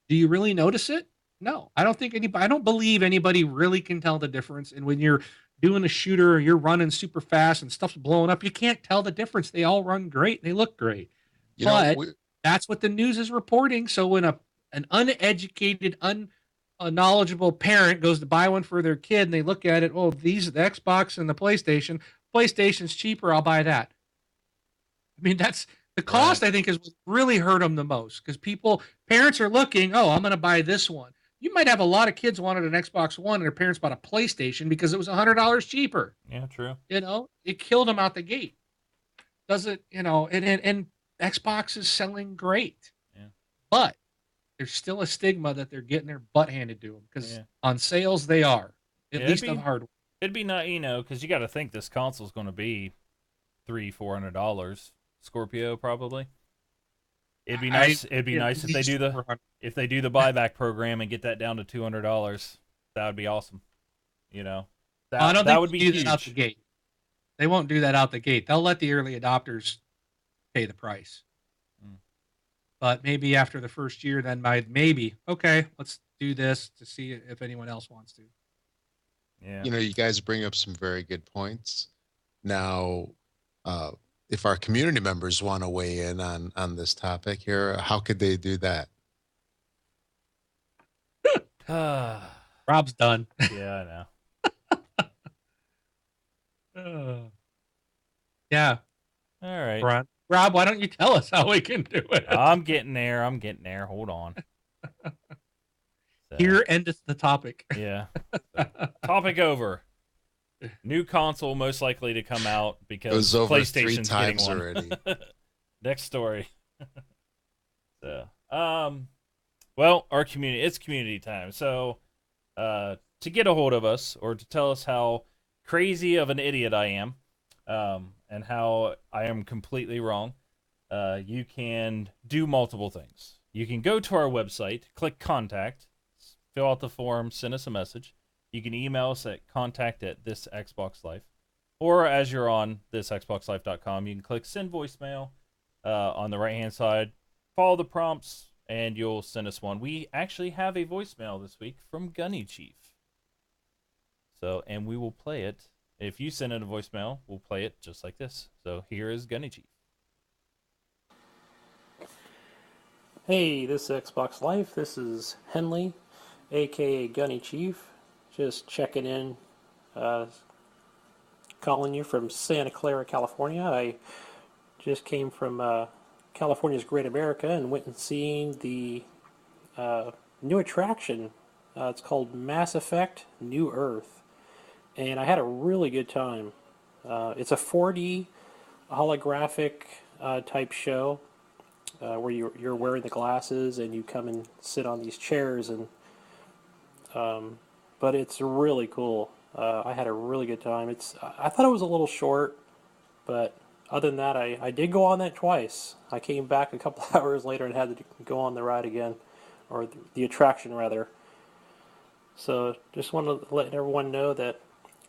Do you really notice it? No, I don't think anybody. I don't believe anybody really can tell the difference. And when you're doing a shooter, or you're running super fast and stuff's blowing up, you can't tell the difference. They all run great. And they look great. You know, But that's what the news is reporting. So when an uneducated, knowledgeable parent goes to buy one for their kid and they look at it, oh, these the Xbox and the PlayStation. PlayStation's cheaper. I'll buy that. I mean, that's the cost. right. I think is what really hurt them the most because parents are looking. Oh, I'm going to buy this one. You might have a lot of kids wanted an Xbox One and their parents bought a PlayStation because it was $100 cheaper. Yeah, true. It killed them out the gate. Doesn't and Xbox is selling great, Yeah. but there's still a stigma that they're getting their butt handed to them because Yeah. on sales they are at Yeah, least of hardware. It'd be not, because you got to think this console's going to be $300-$400. Scorpio probably. It'd be nice. It'd be nice if they do the buyback program and get that down to $200. That would be awesome. I don't that think would be they'll do huge. that out the gate. They won't do that out the gate. They'll let the early adopters pay the price. But maybe after the first year, then maybe okay, let's do this to see if anyone else wants to. Yeah. You guys bring up some very good points. Now, if our community members want to weigh in on this topic here, how could they do that? Rob's done. Yeah, I know. Yeah. All right. Rob, why don't you tell us how we can do it? I'm getting there. Hold on. Here endeth the topic. Yeah. Topic over. New console most likely to come out because PlayStation's getting one already. Next story. Well, our community, it's community time. So, to get a hold of us or to tell us how crazy of an idiot I am, and how I am completely wrong, you can do multiple things. You can go to our website, click contact, fill out the form, send us a message. You can email us at contact@thisxboxlife. Or as you're on thisxboxlife.com, you can click send voicemail on the right-hand side. Follow the prompts, and you'll send us one. We actually have a voicemail this week from Gunny Chief. And we will play it. If you send in a voicemail, we'll play it just like this. So here is Gunny Chief. Hey, this is Xbox Life. This is Henley, aka Gunny Chief. Just checking in, calling you from Santa Clara, California. I just came from California's Great America and went and seen the new attraction. It's called Mass Effect New Earth. And I had a really good time. It's a 4D holographic type show where you're wearing the glasses and you come and sit on these chairs, and but it's really cool. I had a really good time. I thought it was a little short, but other than that, I did go on that twice. I came back a couple hours later and had to go on the ride again, or the attraction rather. So just want to let everyone know that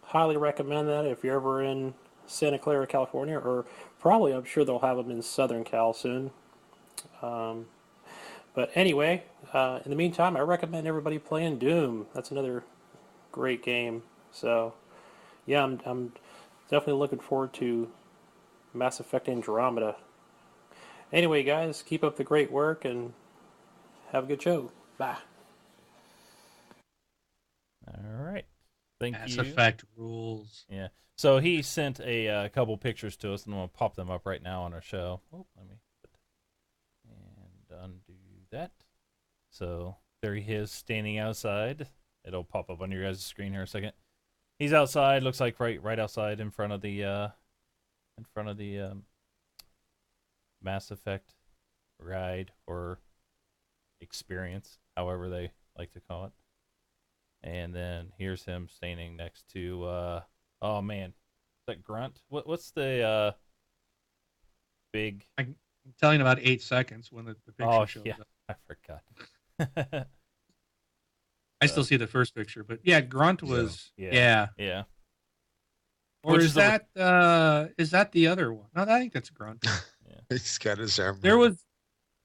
highly recommend that if you're ever in Santa Clara, California, or probably I'm sure they'll have them in Southern Cal soon. But anyway, in the meantime, I recommend everybody playing Doom. That's another great game. So yeah, I'm definitely looking forward to Mass Effect Andromeda. Anyway, guys, keep up the great work and have a good show. Bye. All right. Thank Mass you. Effect rules. Yeah. So he sent a couple pictures to us, and I'm going to pop them up right now on our show. Oh, let me undo that. So there he is standing outside. It'll pop up on your guys' screen here in a second. He's outside. Looks like right outside in front of the Mass Effect ride or experience, however they like to call it. And then here's him standing next to oh man, is that Grunt? What's the big? I'm telling about 8 seconds when the picture shows up. I forgot. I still see the first picture, but yeah, Grunt was yeah. Or is that the other one? No, I think that's Grunt. Yeah. He's got his arm. There was,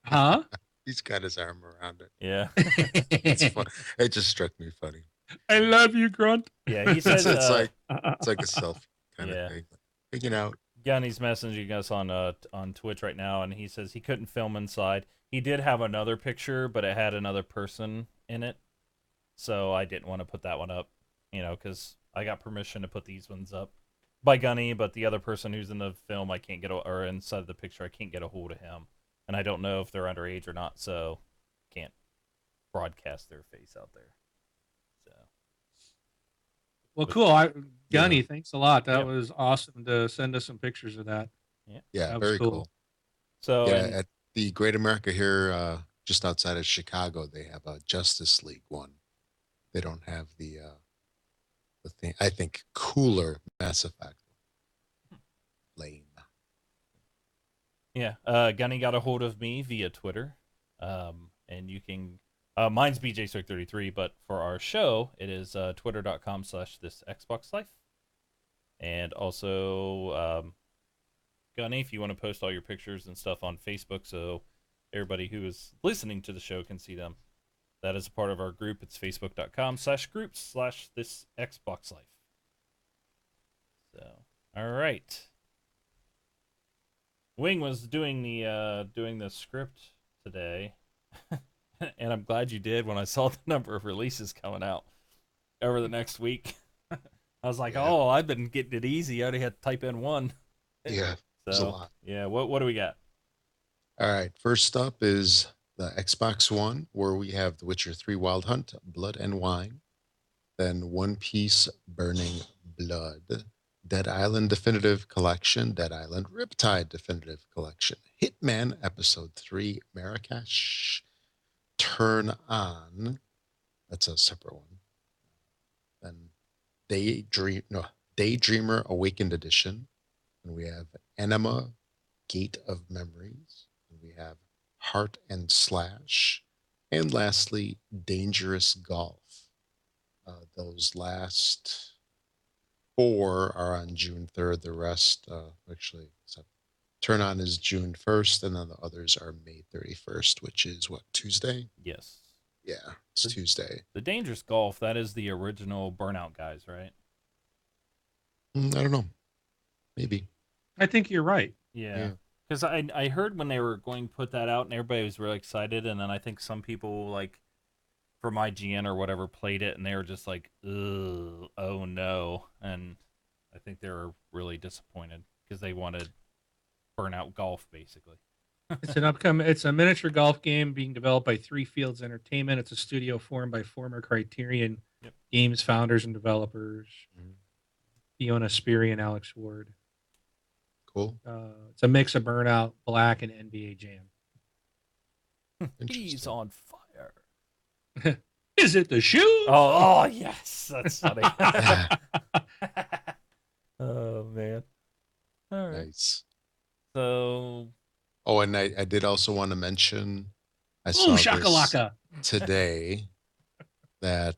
huh? He's got his arm around it. Yeah. It's fun. It just struck me funny. I love you, Grunt. Yeah, he says it's like a selfie kind of thing. Hanging out. Gunny's messaging us on Twitch right now, and he says he couldn't film inside. He did have another picture, but it had another person in it, so I didn't want to put that one up. Because I got permission to put these ones up by Gunny, but the other person who's in the film, I can't get or inside the picture, I can't get a hold of him, and I don't know if they're underage or not, so can't broadcast their face out there. So, Well, but, cool. Gunny, Yeah. thanks a lot. That Yeah. was awesome to send us some pictures of that. Yeah, That was very cool. cool. So Yeah, and at the Great America here, just outside of Chicago, they have a Justice League one. They don't have the thing. I think cooler Mass Effect. Lame. yeah, Gunny got a hold of me via Twitter, and you can. Mine's BJ33, but for our show, it is twitter.com/this Xbox Life. And also, Gunny, if you want to post all your pictures and stuff on Facebook so everybody who is listening to the show can see them, that is a part of our group. It's facebook.com/groups/this Xbox Life. So, all right. Wing was doing the script today, and I'm glad you did when I saw the number of releases coming out over the next week. I was like, Yeah. oh, I've been getting it easy. I already had to type in one. Yeah, there's a So lot. yeah, what do we got? All right. First up is the Xbox One, where we have The Witcher 3 Wild Hunt, Blood and Wine. Then One Piece Burning Blood. Dead Island Definitive Collection, Dead Island Riptide Definitive Collection, Hitman Episode 3 Marrakesh, Turn On. That's a separate one. Then Daydreamer Awakened Edition. And we have Enema Gate of Memories. And we have Heart and Slash. And lastly, Dangerous Golf. Those last four are on June 3rd. The rest, actually, so Turn On is June 1st, and then the others are May 31st, which is what, Tuesday? Yes, Yeah, it's the, Tuesday. the Dangerous Golf. That is the original Burnout guys, right? I don't know. Maybe. I think you're right. Yeah, Yeah. because I heard when they were going to put that out, and everybody was really excited, and then I think some people like from IGN or whatever played it, and they were just like, ugh, oh no, and I think they were really disappointed because they wanted Burnout Golf basically. It's a miniature golf game being developed by Three Fields Entertainment. It's a studio formed by former Criterion Yep. Games founders and developers, Mhm. Fiona Speary and Alex Ward. Cool. It's a mix of Burnout, Black, and NBA Jam. He's Interesting. on fire. Is it the shoes? Oh yes, that's funny. Oh man. All right. Nice. So Oh, and I did also want to mention I Ooh, saw this shakalaka. today that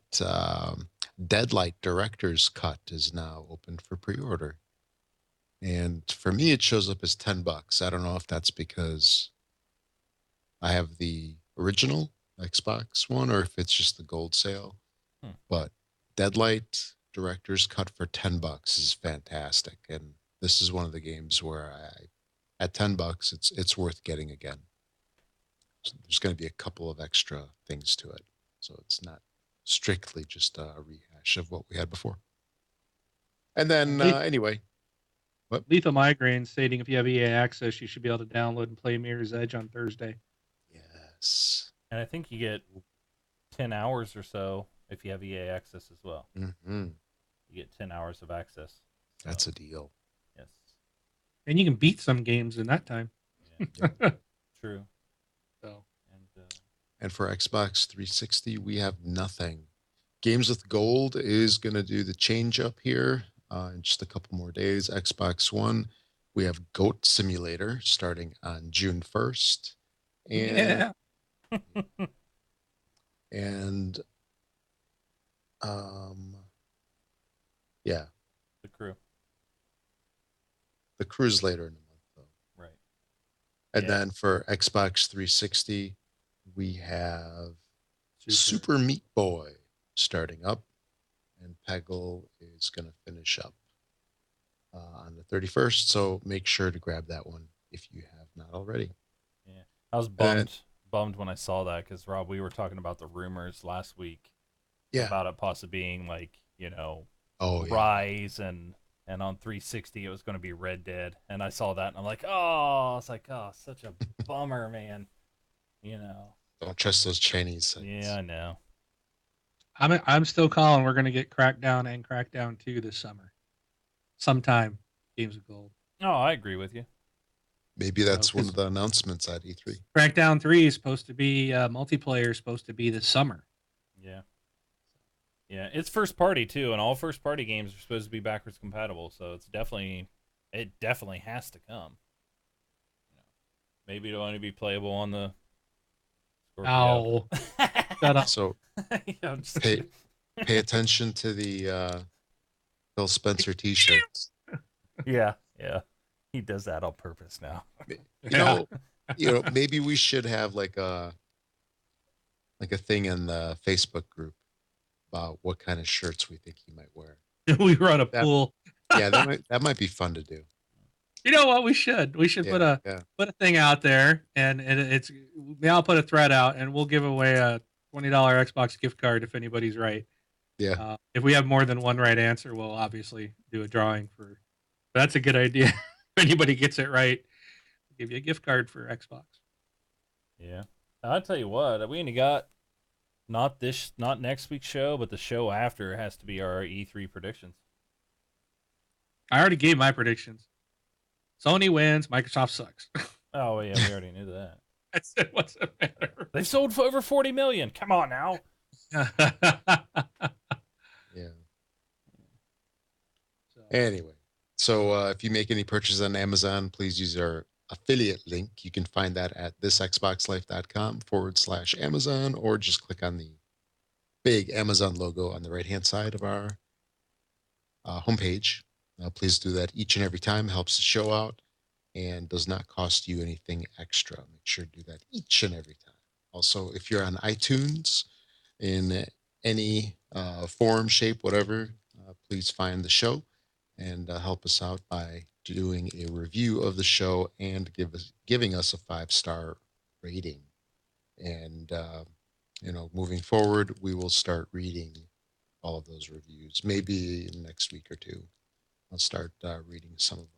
Deadlight Director's Cut is now open for pre-order. And for me, it shows up as $10. I don't know if that's because I have the original Xbox One or if it's just the gold sale. Hmm. But Deadlight Director's Cut for $10 is fantastic. And this is one of the games where at $10, it's worth getting again. So there's going to be a couple of extra things to it. So it's not strictly just a rehash of what we had before. And then, anyway, what? Lethal Migraine stating if you have EA access, you should be able to download and play Mirror's Edge on Thursday. Yes. and I think you get 10 hours or so if you have EA access as well. Mm-hmm. You get 10 hours of access. So, That's a deal. yes. And you can beat some games in that time. Yeah. True. So And for Xbox 360, we have nothing. Games with Gold is going to do the change up here in just a couple more days. Xbox One, we have Goat Simulator starting on June 1st. And, yeah. and yeah, The crew. the Crew's later in the month, though. Right. And Yeah. then for Xbox 360, we have Super. Super Meat Boy starting up, and Peggle is going to finish up. on the 31st. So make sure to grab that one if you have not already. Yeah, I was And bummed when I saw that because Rob, we were talking about the rumors last week yeah. about it possibly being like Oh yeah. Rise and on 360 it was going to be Red Dead, and I saw that and I'm like, oh, it's like, oh, such a bummer, man. You know. Don't trust those Chinese Yeah, sites. I know. I'm still calling. We're gonna get Crackdown and Crackdown 2 this summer, sometime. Games of Gold. Oh, I agree with you. Maybe that's one Because of the announcements at E3. Crackdown 3 is supposed to be multiplayer, is supposed to be this summer. Yeah. Yeah, it's first party too, and all first party games are supposed to be backwards compatible, so it definitely has to come. You know, maybe it'll only be playable on the Scorpio. Oh, shut up. So Yeah, I'm just pay kidding. pay attention to the Phil Spencer T-shirts. Yeah, yeah. He does that on purpose now. You Yeah. know, maybe we should have like a thing in the Facebook group about what kind of shirts we think he might wear. We run a That pool. yeah, that might be fun to do. You know what? We should. We should Yeah, yeah, put a thing out there, and it's. I'll put a thread out, and we'll give away a $20 Xbox gift card if anybody's right. yeah. If we have more than one right answer, we'll obviously do a drawing for. That's a good idea. If anybody gets it right, we'll give you a gift card for Xbox. Yeah. I'll tell you what, we only got not next week's show, but the show after has to be our E3 predictions. I already gave my predictions. Sony wins. Microsoft sucks. Oh yeah, we already knew that. That's it. What's the matter? They've sold for over 40 million. Come on now. Yeah. So, Anyway, so if you make any purchases on Amazon, please use our affiliate link. You can find that at thisxboxlife.com/Amazon, or just click on the big Amazon logo on the right-hand side of our homepage. Please do that each and every time. Helps the show out and does not cost you anything extra. Make sure to do that each and every time. Also, if you're on iTunes in any form, shape, whatever, please find the show and help us out by doing a review of the show and giving us a 5-star rating. And moving forward, we will start reading all of those reviews. Maybe next week or two, I'll start reading some of them.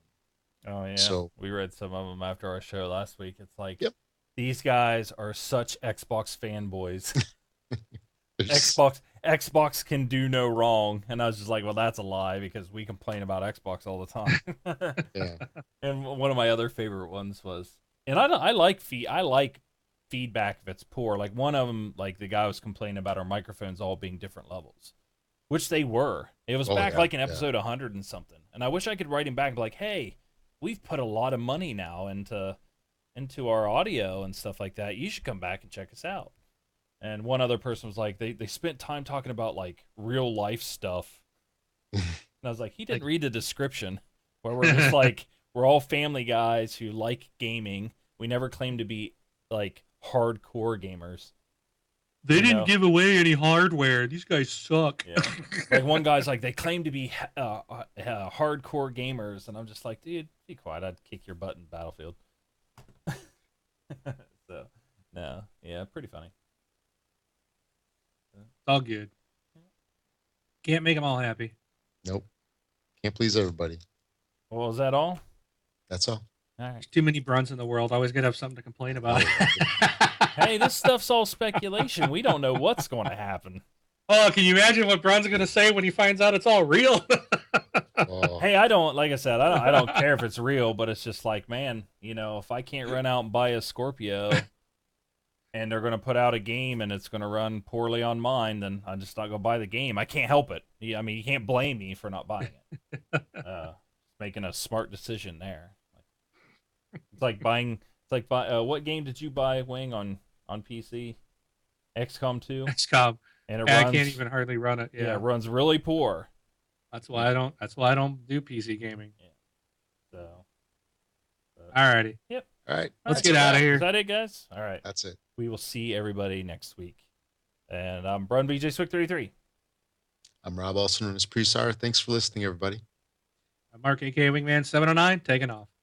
Oh yeah. So we read some of them after our show last week. It's like, yep. These guys are such Xbox fanboys. There's- Xbox can do no wrong, and I was just like, well, that's a lie because we complain about Xbox all the time. yeah. And one of my other favorite ones was, and I like feedback if it's poor. Like one of them, like the guy was complaining about our microphones all being different levels, which they were. It was back Yeah, like in episode 100 and something. And I wish I could write him back and be like, hey, we've put a lot of money now into our audio and stuff like that. You should come back and check us out. And one other person was like, they spent time talking about like real life stuff. And I was like, he didn't read the description where we're just like, we're all family guys who like gaming. We never claim to be like hardcore gamers. they didn't give away any hardware. These guys suck. Yeah. Like one guy's like, they claim to be hardcore gamers. And I'm just like, dude, be quiet. I'd kick your butt in Battlefield. So, no. Yeah, pretty funny. All good. Can't make them all happy. Nope. Can't please everybody. Well, is that all? That's all. All right. There's too many Bruns in the world. I always gotta have something to complain about. Hey, this stuff's all speculation. We don't know what's going to happen. Oh, can you imagine what Brun's gonna say when he finds out it's all real? Oh, Hey, I don't, like I said, I don't care if it's real, but it's just like, man, if I can't run out and buy a Scorpio and they're going to put out a game and it's going to run poorly on mine, then I'm just not going to buy the game. I can't help it. I mean, you can't blame me for not buying it. Making a smart decision there. It's like what game did you buy, Wing, on PC? XCOM 2? XCOM. And it I runs, can't even hardly run it. Yeah, it runs really poor. That's why I don't. That's why I don't do PC gaming. So, Alrighty. Yep. all right. Let's get out of here. Is that it, guys? All right. That's it. We will see everybody next week. And I'm Brun BJ Swick 33. I'm Rob, also known as Presar. Thanks for listening, everybody. I'm Mark, aka Wingman 709, taking off.